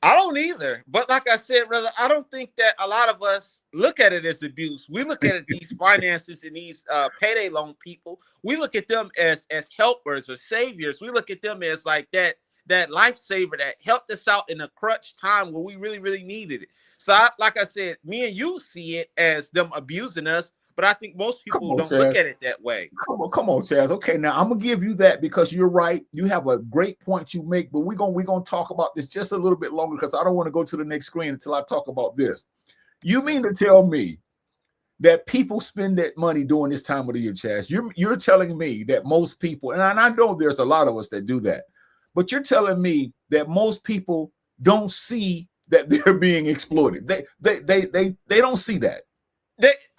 I don't either. But like I said, brother, I don't think that a lot of us look at it as abuse. We look at it, these finances and these payday loan people. We look at them as helpers or saviors. We look at them as like that lifesaver that helped us out in a crunch time where we really, really needed it. So like I said, me and you see it as them abusing us. But I think most people don't look at it that way. Come on, Chazz. Okay, now I'm gonna give you that because you're right. You have a great point you make, but we're gonna talk about this just a little bit longer because I don't want to go to the next screen until I talk about this. You mean to tell me that people spend that money during this time of the year, Chazz? You're telling me that most people, and I know there's a lot of us that do that, but you're telling me that most people don't see that they're being exploited. They don't see that.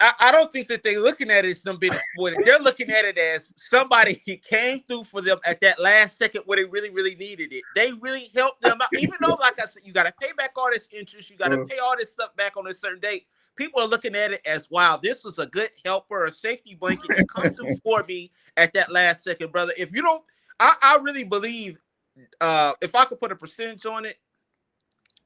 I don't think that they're looking at it as them being exploited. They're looking at it as somebody came through for them at that last second where they really, really needed it. They really helped them out. Even though, like I said, you got to pay back all this interest. You got to pay all this stuff back on a certain date. People are looking at it as, wow, this was a good helper, a safety blanket to come through for me at that last second, brother. If you don't, I really believe, if I could put a percentage on it,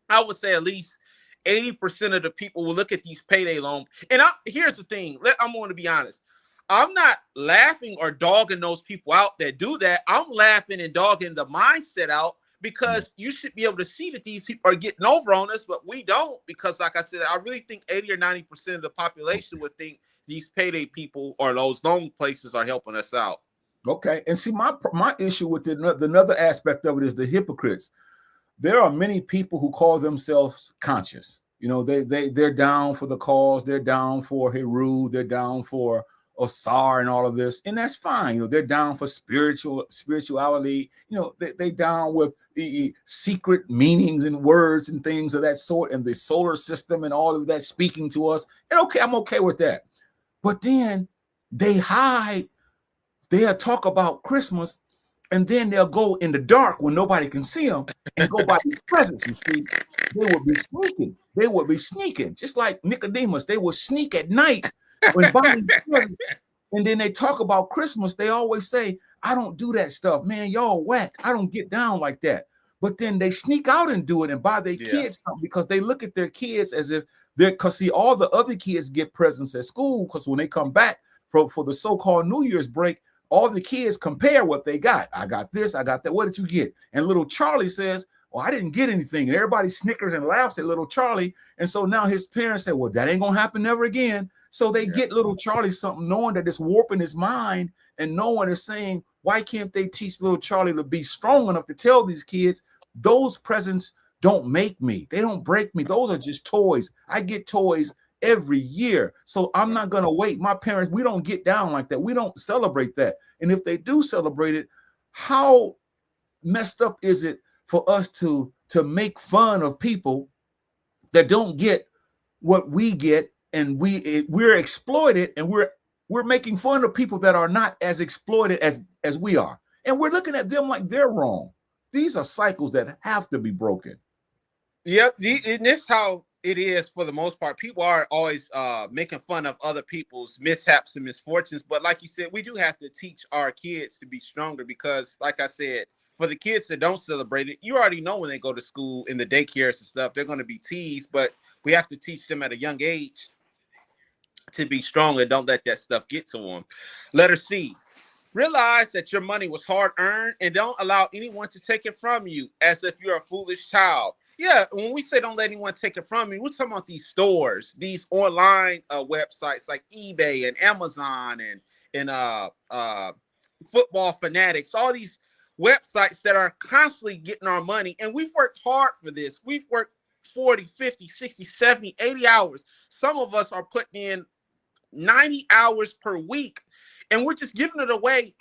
I would say at least 80% of the people will look at these payday loans. And here's the thing. I'm going to be honest. I'm not laughing or dogging those people out that do that. I'm laughing and dogging the mindset out because you should be able to see that these people are getting over on us, but we don't because, like I said, I really think 80 or 90% of the population would think these payday people or those loan places are helping us out. Okay. And see, my issue with another aspect of it is the hypocrites. There are many people who call themselves conscious. You know, they're down for the cause. They're down for Heru. They're down for Osar and all of this, and that's fine. You know, they're down for spirituality. You know, they down with the secret meanings and words and things of that sort, and the solar system and all of that speaking to us. And okay, I'm okay with that. But then they hide. They'll talk about Christmas, and then they'll go in the dark when nobody can see them and go buy these presents. You see, they would be sneaking. They would be sneaking, just like Nicodemus. They would sneak at night when buying these presents. And then they talk about Christmas. They always say, I don't do that stuff. Man, y'all whack. I don't get down like that. But then they sneak out and do it and buy their kids something because they look at their kids as if they're, because see, all the other kids get presents at school because when they come back for the so-called New Year's break, all the kids compare what they got. I got this, I got that. What did you get? And little Charlie says, well, I didn't get anything. And everybody snickers and laughs at little Charlie. And so now his parents say, well, that ain't gonna happen never again. So they get little Charlie something, knowing that it's warping his mind, and no one is saying, why can't they teach little Charlie to be strong enough to tell these kids, those presents don't make me, they don't break me, those are just toys. I get toys every year, so I'm not gonna wait. My parents, we don't get down like that. We don't celebrate that. And if they do celebrate it, how messed up is it for us to make fun of people that don't get what we get, and we're exploited, and we're making fun of people that are not as exploited as we are, and we're looking at them like they're wrong. These are cycles that have to be broken. Yep, and this how it is for the most part. People are always making fun of other people's mishaps and misfortunes, but like you said, we do have to teach our kids to be stronger because, like I said, for the kids that don't celebrate it, you already know when they go to school in the daycares and stuff, they're going to be teased, but we have to teach them at a young age to be strong and don't let that stuff get to them. Letter C. Realize that your money was hard earned and don't allow anyone to take it from you as if you're a foolish child. Yeah, when we say don't let anyone take it from you, we're talking about these stores, these online websites like eBay and Amazon and Football Fanatics, all these websites that are constantly getting our money. And we've worked hard for this. We've worked 40, 50, 60, 70, 80 hours. Some of us are putting in 90 hours per week, and we're just giving it away,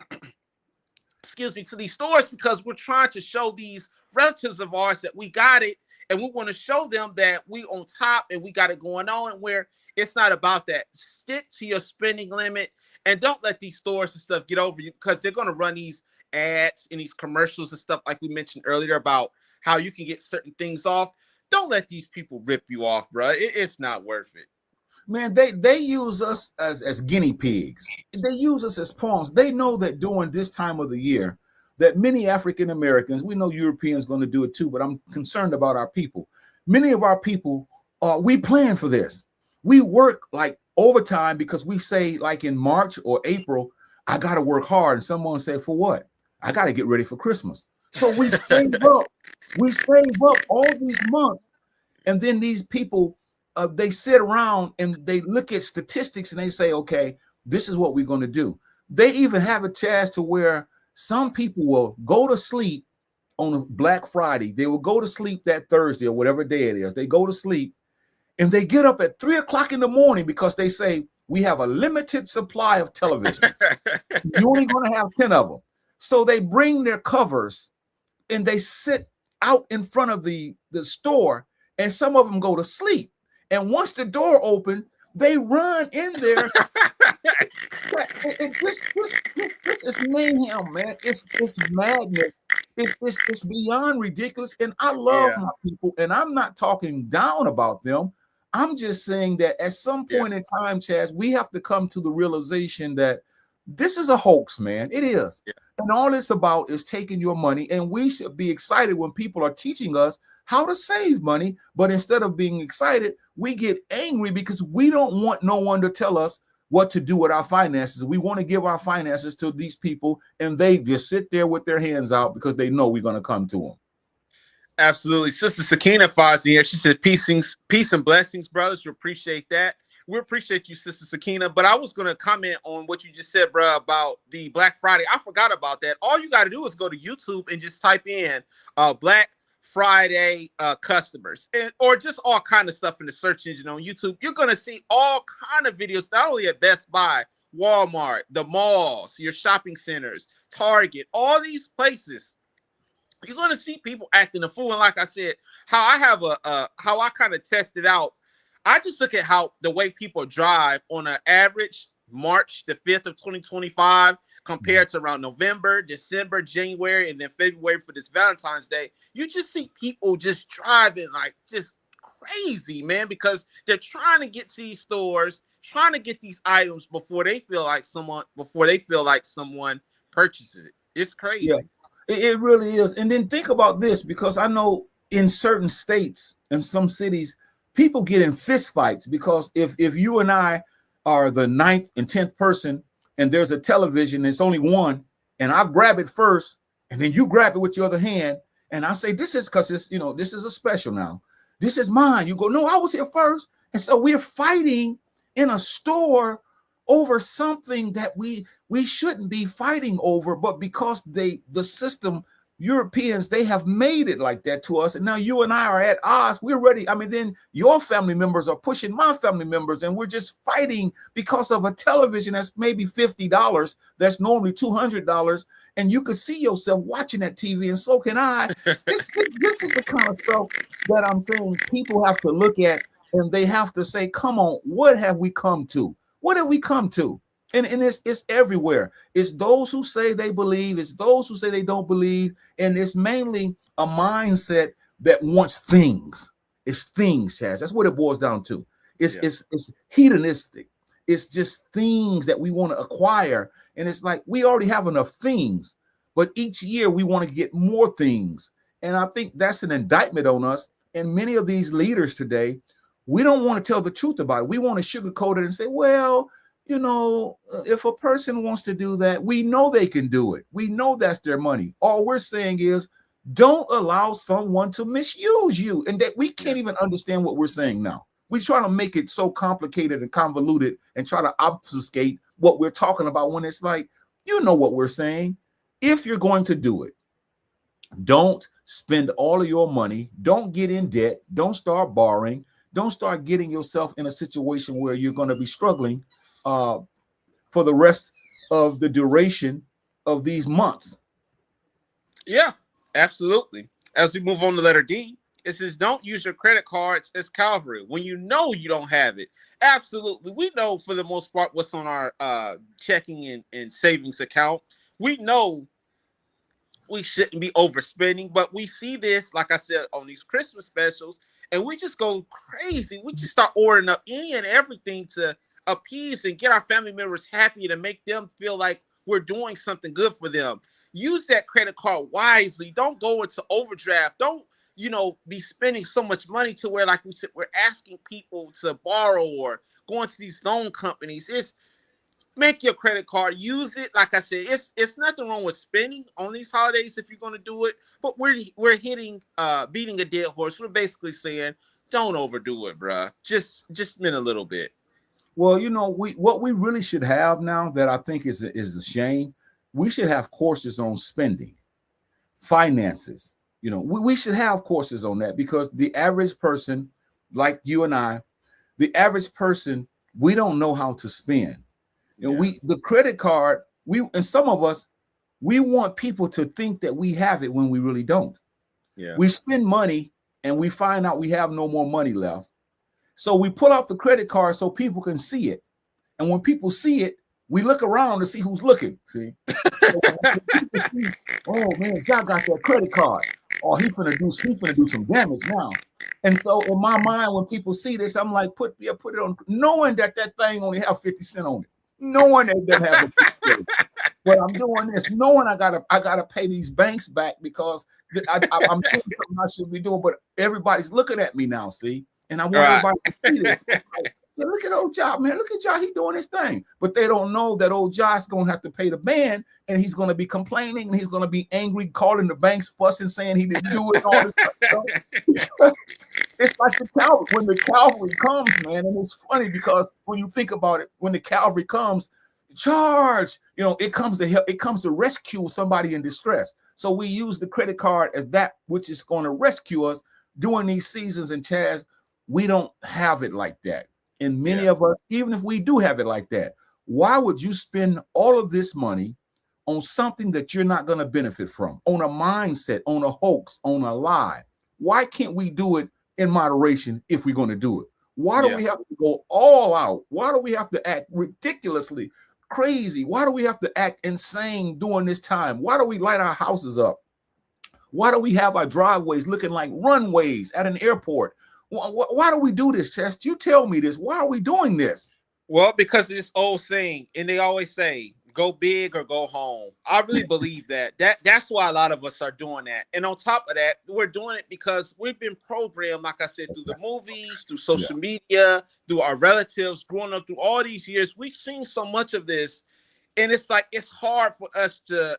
excuse me, to these stores because we're trying to show these relatives of ours that we got it, and we want to show them that we on top and we got it going on, where it's not about that. Stick to your spending limit and don't let these stores and stuff get over you, because they're going to run these ads and these commercials and stuff like we mentioned earlier about how you can get certain things off. Don't let these people rip you off, bro. It's not worth it. Man, they use us as guinea pigs. They use us as pawns. They know that during this time of the year that many African Americans, we know Europeans going to do it too, but I'm concerned about our people. Many of our people, we plan for this. We work like overtime because we say, like in March or April, I got to work hard. And someone say, for what? I got to get ready for Christmas. So we save up. We save up all these months. And then these people, they sit around and they look at statistics and they say, okay, this is what we're going to do. They even have a task to where some people will go to sleep on a Black Friday. They will go to sleep that Thursday or whatever day it is. They go to sleep and they get up at 3 o'clock in the morning because they say, we have a limited supply of television. You're only going to have 10 of them. So they bring their covers and they sit out in front of the store, and some of them go to sleep. And once the door opens, they run in there. This is mayhem, man. It's madness. It's beyond ridiculous. And I love my people, and I'm not talking down about them. I'm just saying that at some point in time, Chazz, we have to come to the realization that this is a hoax, man. It is. Yeah. And all it's about is taking your money. And we should be excited when people are teaching us how to save money. But instead of being excited, we get angry because we don't want no one to tell us what to do with our finances. We want to give our finances to these people, and they just sit there with their hands out because they know we're going to come to them. Absolutely. Sister Sakina fires in here. She said, peace and blessings, brothers. We appreciate that. We appreciate you, Sister Sakina. But I was going to comment on what you just said, bro, about the Black Friday. I forgot about that. All you got to do is go to YouTube and just type in Black Friday customers, or just all kind of stuff in the search engine on YouTube. You're gonna see all kind of videos, not only at Best Buy, Walmart, the malls, your shopping centers, Target, all these places. You're gonna see people acting a fool. And like I said, how I have how I kind of tested out. I just look at how the way people drive on an average March the 5th of 2025 compared to around November, December, January, and then February for this Valentine's Day. You just see people just driving like just crazy, man, because they're trying to get to these stores, trying to get these items before they feel like someone purchases it. It's crazy. Yeah, it really is. And then think about this, because I know in certain states and some cities, people get in fist fights because if you and I are the 9th and 10th person and there's a television, it's only one, and I grab it first, and then you grab it with your other hand, and I say, this is because it's, this is a special now. This is mine. You go, no, I was here first. And so we're fighting in a store over something that we shouldn't be fighting over, but because the system, Europeans, they have made it like that to us. And now you and I are at odds. We're ready. I mean, then your family members are pushing my family members, and we're just fighting because of a television that's maybe $50. That's normally $200. And you could see yourself watching that TV, and so can I. This is the kind of stuff that I'm saying people have to look at, and they have to say, come on, what have we come to? What have we come to? And it's everywhere. It's those who say they believe. It's those who say they don't believe. And it's mainly a mindset that wants things. It's things, Chazz. That's what it boils down to. It's hedonistic. It's just things that we want to acquire. And it's like we already have enough things, but each year we want to get more things. And I think that's an indictment on us. And many of these leaders today, we don't want to tell the truth about it. We want to sugarcoat it and say, well, if a person wants to do that, we know they can do it. We know that's their money. All we're saying is don't allow someone to misuse you. And that we can't even understand what we're saying now. We try to make it so complicated and convoluted and try to obfuscate what we're talking about when it's like, what we're saying. If you're going to do it, don't spend all of your money. Don't get in debt. Don't start borrowing. Don't start getting yourself in a situation where you're going to be struggling for the rest of the duration of these months. Yeah, absolutely. As we move on to letter D, it says, don't use your credit cards as Calvary when you know you don't have it. Absolutely. We know for the most part what's on our checking and savings account. We know we shouldn't be overspending, but we see this, like I said, on these Christmas specials, and we just go crazy. We just start ordering up any and everything to appease and get our family members happy, to make them feel like we're doing something good for them. Use that credit card wisely. Don't go into overdraft. Don't, be spending so much money to where, like we said, we're asking people to borrow or going to these loan companies. It's make your credit card, use it. Like I said, it's nothing wrong with spending on these holidays if you're going to do it, but we're hitting beating a dead horse. We're basically saying don't overdo it, bruh. Just spend a little bit. Well, what we really should have now, that I think is a shame, we should have courses on spending, finances. We should have courses on that, because the average person, like you and I, the average person, we don't know how to spend. The credit card, and some of us, we want people to think that we have it when we really don't. Yeah. We spend money and we find out we have no more money left. So we pull out the credit card so people can see it. And when people see it, we look around to see who's looking. See? So people see, oh man, Jack got that credit card. Oh, he finna do some damage now. And so in my mind, when people see this, I'm like, put it on, knowing that thing only have 50 cents on it. Knowing it doesn't have a 50 cents. But I'm doing this, knowing I gotta pay these banks back because I'm doing something I should be doing. But everybody's looking at me now, see? And I want everybody to see this. Yeah, look at old Josh, man. Look at Josh. He's doing his thing. But they don't know that old Josh's going to have to pay the band, and he's going to be complaining, and he's going to be angry, calling the banks, fussing, saying he didn't do it, and all this stuff. It's like the Calvary. When the Calvary comes, man, and it's funny because when you think about it, when the Calvary comes, charge, it comes to help. It comes to rescue somebody in distress. So we use the credit card as that which is going to rescue us during these seasons. And Chaz, we don't have it like that. And many of us, even if we do have it like that, why would you spend all of this money on something that you're not going to benefit from, on a mindset, on a hoax, on a lie? Why can't we do it in moderation if we're going to do it? Why do we have to go all out? Why do we have to act ridiculously crazy? Why do we have to act insane during this time? Why do we light our houses up? Why do we have our driveways looking like runways at an airport? Why do we do this, Chess? You tell me this. Why are we doing this? Well, because of this old saying, and they always say, go big or go home. I really believe that. That's why a lot of us are doing that. And on top of that, we're doing it because we've been programmed, like I said, through the movies, through social media, through our relatives, growing up through all these years. We've seen so much of this, and it's like it's hard for us to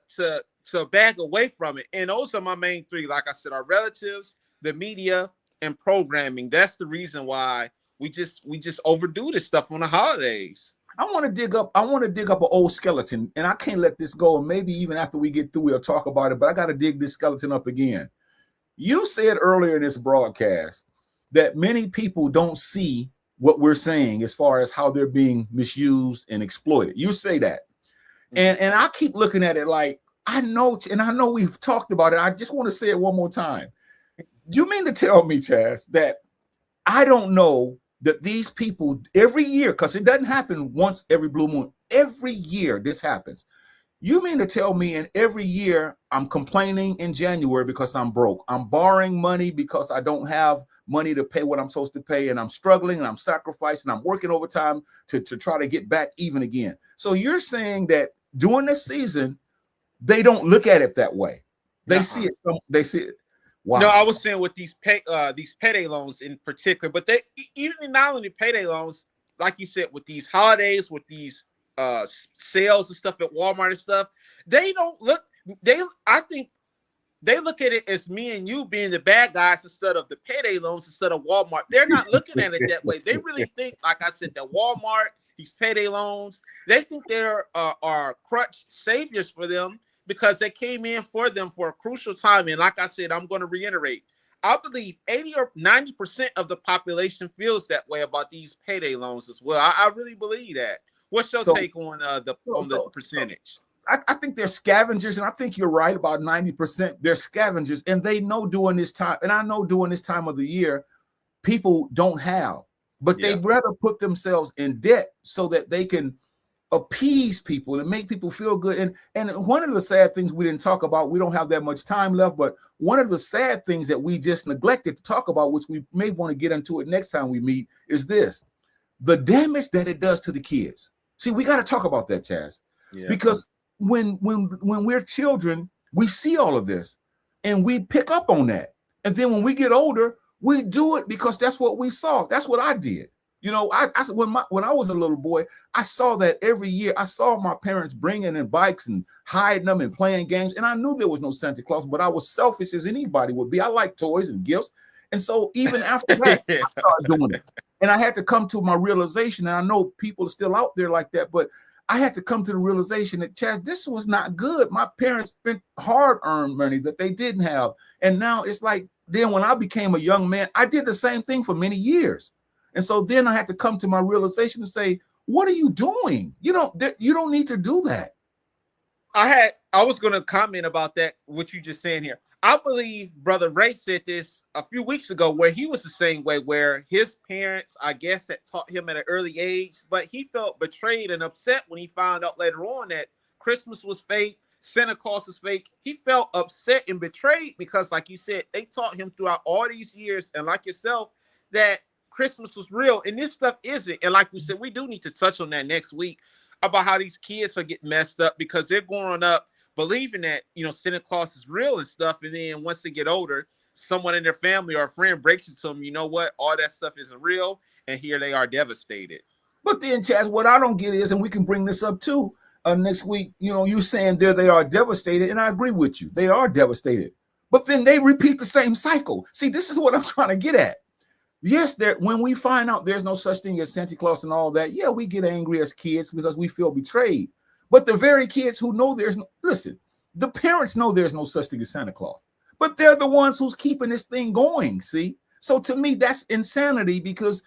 back away from it. And those are my main three. Like I said, our relatives, the media, and programming. That's the reason why we just overdo this stuff on the holidays. I want to dig up an old skeleton, and I can't let this go. And maybe even after we get through, we'll talk about it. But I got to dig this skeleton up again. You said earlier in this broadcast that many people don't see what we're saying as far as how they're being misused and exploited. You say that, and I keep looking at it like I know, and I know we've talked about it. I just want to say it one more time. You mean to tell me, Chaz, that I don't know that these people every year, because it doesn't happen once every blue moon, every year this happens. You mean to tell me in every year I'm complaining in January because I'm broke. I'm borrowing money because I don't have money to pay what I'm supposed to pay, and I'm struggling and I'm sacrificing. I'm working overtime to try to get back even again. So you're saying that during this season, they don't look at it that way. They see it. They see it. Wow. No, I was saying with these payday loans in particular, but they even not only payday loans, like you said, with these holidays, with these sales and stuff at Walmart and stuff, they don't look. I think they look at it as me and you being the bad guys instead of the payday loans instead of Walmart. They're not looking at it that way. They really think, like I said, that Walmart, these payday loans, they think they're are crutch saviors for them, because they came in for them for a crucial time. And like I said, I'm going to reiterate, I believe 80 or 90% of the population feels that way about these payday loans as well. I really believe that. What's your take on the percentage? I think they're scavengers, and I think you're right about 90%. They're scavengers, and they know during this time, and I know during this time of the year, people don't have, but they'd rather put themselves in debt so that they can appease people and make people feel good. And one of the sad things we didn't talk about, we don't have that much time left, but one of the sad things that we just neglected to talk about, which we may want to get into it next time we meet, is this: the damage that it does to the kids. See, we got to talk about that, Chaz, because when we're children, we see all of this and we pick up on that. And then when we get older, we do it because that's what we saw. That's what I did. You know, when I was a little boy, I saw that every year. I saw my parents bringing in bikes and hiding them and playing games. And I knew there was no Santa Claus, but I was selfish as anybody would be. I like toys and gifts. And so even after that, I started doing it. And I had to come to my realization, and I know people are still out there like that, but I had to come to the realization that, Chaz, this was not good. My parents spent hard-earned money that they didn't have. And now it's like, then when I became a young man, I did the same thing for many years. And so then I had to come to my realization and say, what are you doing? You don't need to do that. I was going to comment about that, what you just saying here. I believe Brother Ray said this a few weeks ago, where he was the same way, where his parents, I guess, had taught him at an early age, but he felt betrayed and upset when he found out later on that Christmas was fake, Santa Claus is fake. He felt upset and betrayed because, like you said, they taught him throughout all these years, and like yourself, that Christmas was real, and this stuff isn't. And like we said, we do need to touch on that next week about how these kids are getting messed up because they're growing up believing that, Santa Claus is real and stuff. And then once they get older, someone in their family or a friend breaks it to them, you know what? All that stuff isn't real. And here they are devastated. But then, Chaz, what I don't get is, and we can bring this up too next week, you saying there they are devastated. And I agree with you. They are devastated. But then they repeat the same cycle. See, this is what I'm trying to get at. Yes, when we find out there's no such thing as Santa Claus and all that, we get angry as kids because we feel betrayed. But the very kids who know listen, The parents know there's no such thing as Santa Claus, but they're the ones who's keeping this thing going. See? So to me, that's insanity, because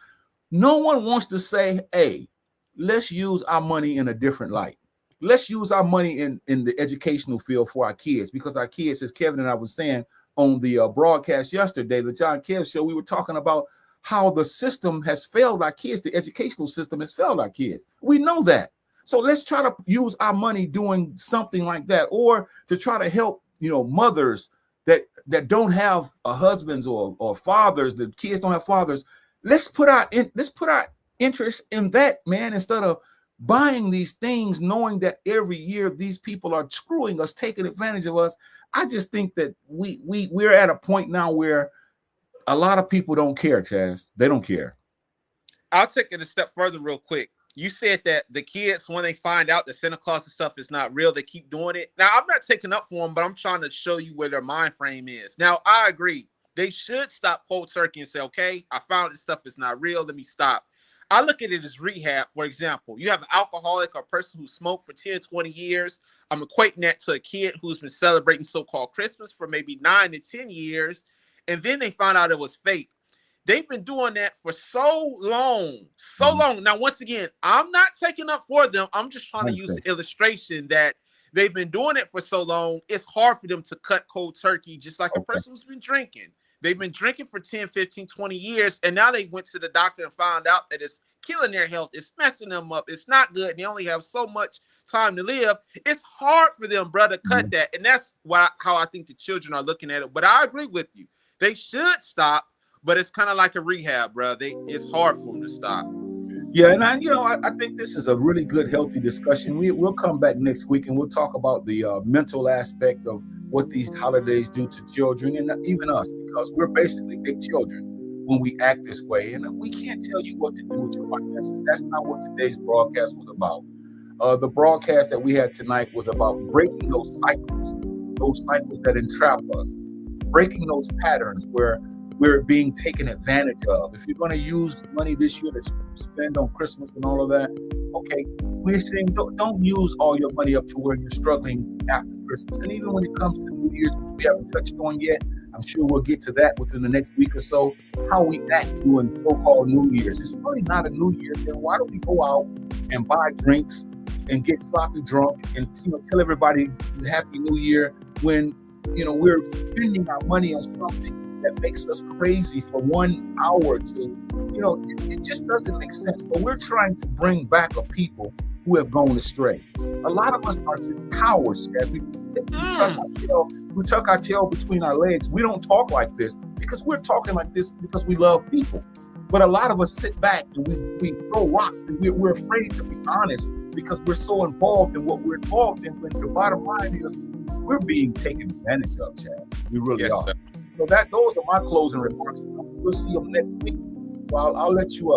no one wants to say, hey, let's use our money in a different light. Let's use our money in the educational field for our kids, because our kids, as Kevin and I was saying on the broadcast yesterday, the John Kev show, we were talking about how the system has failed our kids. The educational system has failed our kids. We know that. So let's try to use our money doing something like that, or to try to help, mothers that don't have husbands or fathers. The kids don't have fathers. Let's put our interest in that, man, instead of buying these things, knowing that every year these people are screwing us, taking advantage of us. I just think that we're at a point now where a lot of people don't care, Chazz. They don't care. I'll take it a step further real quick. You said that the kids, when they find out that Santa Claus and stuff is not real, they keep doing it. Now, I'm not taking up for them, but I'm trying to show you where their mind frame is. Now, I agree. They should stop cold turkey and say, okay, I found this stuff is not real. Let me stop. I look at it as rehab. For example, you have an alcoholic or a person who smoked for 10, 20 years. I'm equating that to a kid who's been celebrating so-called Christmas for maybe 9 to 10 years. And then they found out it was fake. They've been doing that for so long. Now, once again, I'm not taking up for them. I'm just trying to use the illustration that they've been doing it for so long. It's hard for them to cut cold turkey, just like a person who's been drinking. They've been drinking for 10, 15, 20 years, and now they went to the doctor and found out that it's killing their health. It's messing them up. It's not good. And they only have so much time to live. It's hard for them, brother, to cut that. And that's how I think the children are looking at it. But I agree with you. They should stop. But it's kind of like a rehab, bro. It's hard for them to stop. Yeah, and I think this is a really good, healthy discussion. We'll come back next week and we'll talk about the mental aspect of what these holidays do to children and even us, because we're basically big children when we act this way. And we can't tell you what to do with your finances. That's not what today's broadcast was about. The broadcast that we had tonight was about breaking those cycles that entrap us, breaking those patterns where we're being taken advantage of. If you're going to use money this year to spend on Christmas and all of that, okay, we're saying don't use all your money up to where you're struggling after Christmas. And even when it comes to New Year's, which we haven't touched on yet, I'm sure we'll get to that within the next week or so, how we act during so-called New Year's. It's really not a New Year's. Then why do we go out and buy drinks and get sloppy drunk and tell everybody Happy New Year when we're spending our money on something that makes us crazy for 1 hour to, it just doesn't make sense. So we're trying to bring back a people who have gone astray. A lot of us are just cowards. As we tuck our tail between our legs. We don't talk like this because we're talking like this because we love people. But a lot of us sit back and we throw rocks and we're afraid to be honest because we're so involved in what we're involved in. When the bottom line is we're being taken advantage of, Chad. We really are. Sir. So those are my closing remarks. We'll see them next week. So I'll let you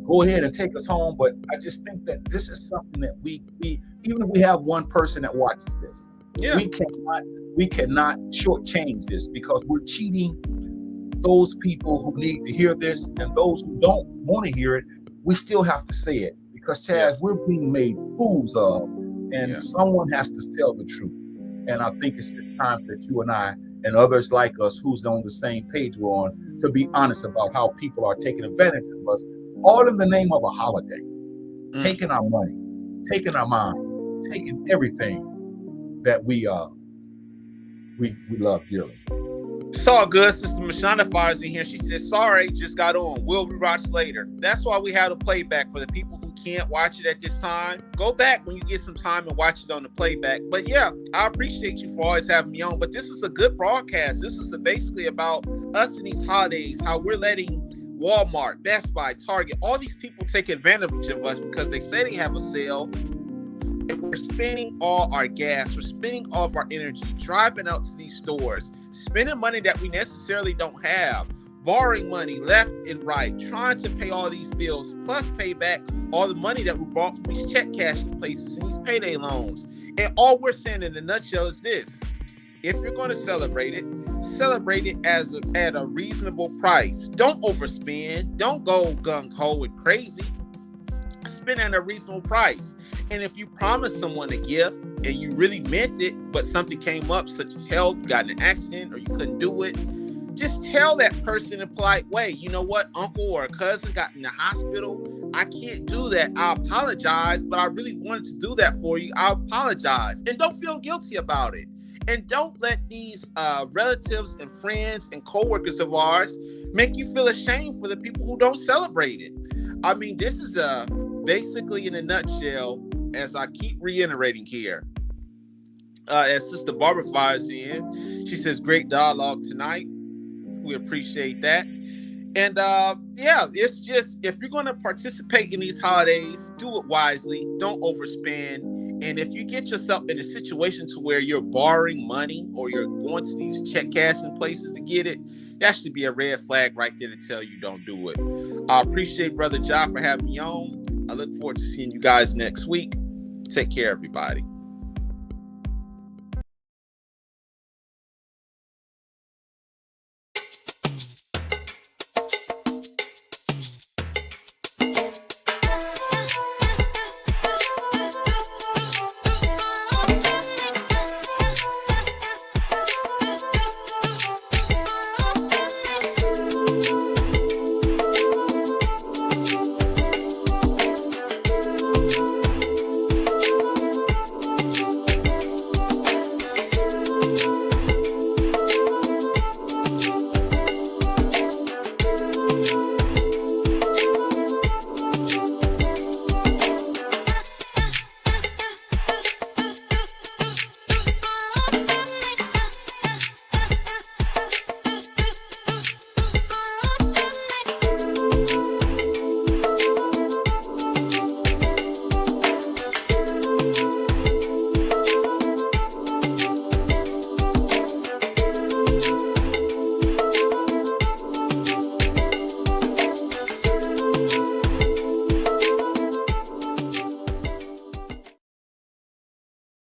go ahead and take us home. But I just think that this is something that we even if we have one person that watches this, we cannot shortchange this because we're cheating those people who need to hear this, and those who don't want to hear it, we still have to say it because Chaz, we're being made fools of, and someone has to tell the truth. And I think it's just time that you and I and others like us who's on the same page we're on to be honest about how people are taking advantage of us, all in the name of a holiday, taking our money, taking our mind, taking everything that we love dearly. It's all good. Sister Mashana fires in here. She says, sorry, just got on. We'll rewatch later. That's why we have a playback for the people who can't watch it at this time. Go back when you get some time and watch it on the playback. But yeah, I appreciate you for always having me on. But this is a good broadcast. This is basically about us in these holidays, how we're letting Walmart, Best Buy, Target, all these people take advantage of us because they say they have a sale. And we're spending all our gas. We're spending all of our energy, driving out to these stores, spending money that we necessarily don't have, borrowing money left and right, trying to pay all these bills, plus pay back all the money that we bought from these check cashing places and these payday loans. And all we're saying in a nutshell is this: if you're going to celebrate it at a reasonable price. Don't overspend. Don't go gung-ho and crazy. spend at a reasonable price. And if you promise someone a gift and you really meant it, but something came up, such as health, you got in an accident, or you couldn't do it, just tell that person in a polite way, you know what, uncle or a cousin got in the hospital. I can't do that. I apologize, but I really wanted to do that for you. I apologize. And don't feel guilty about it. And don't let these relatives and friends and coworkers of ours make you feel ashamed for the people who don't celebrate it. I mean, this is basically in a nutshell, as I keep reiterating here. As Sister Barbara fires in, she says, great dialogue tonight. We appreciate that. And yeah, it's just, if you're going to participate in these holidays, do it wisely. Don't overspend. And if you get yourself in a situation to where you're borrowing money or you're going to these check cashing places to get it, that should be a red flag right there to tell you don't do it. I appreciate Brother Jai for having me on. I look forward to seeing you guys next week. Take care, everybody.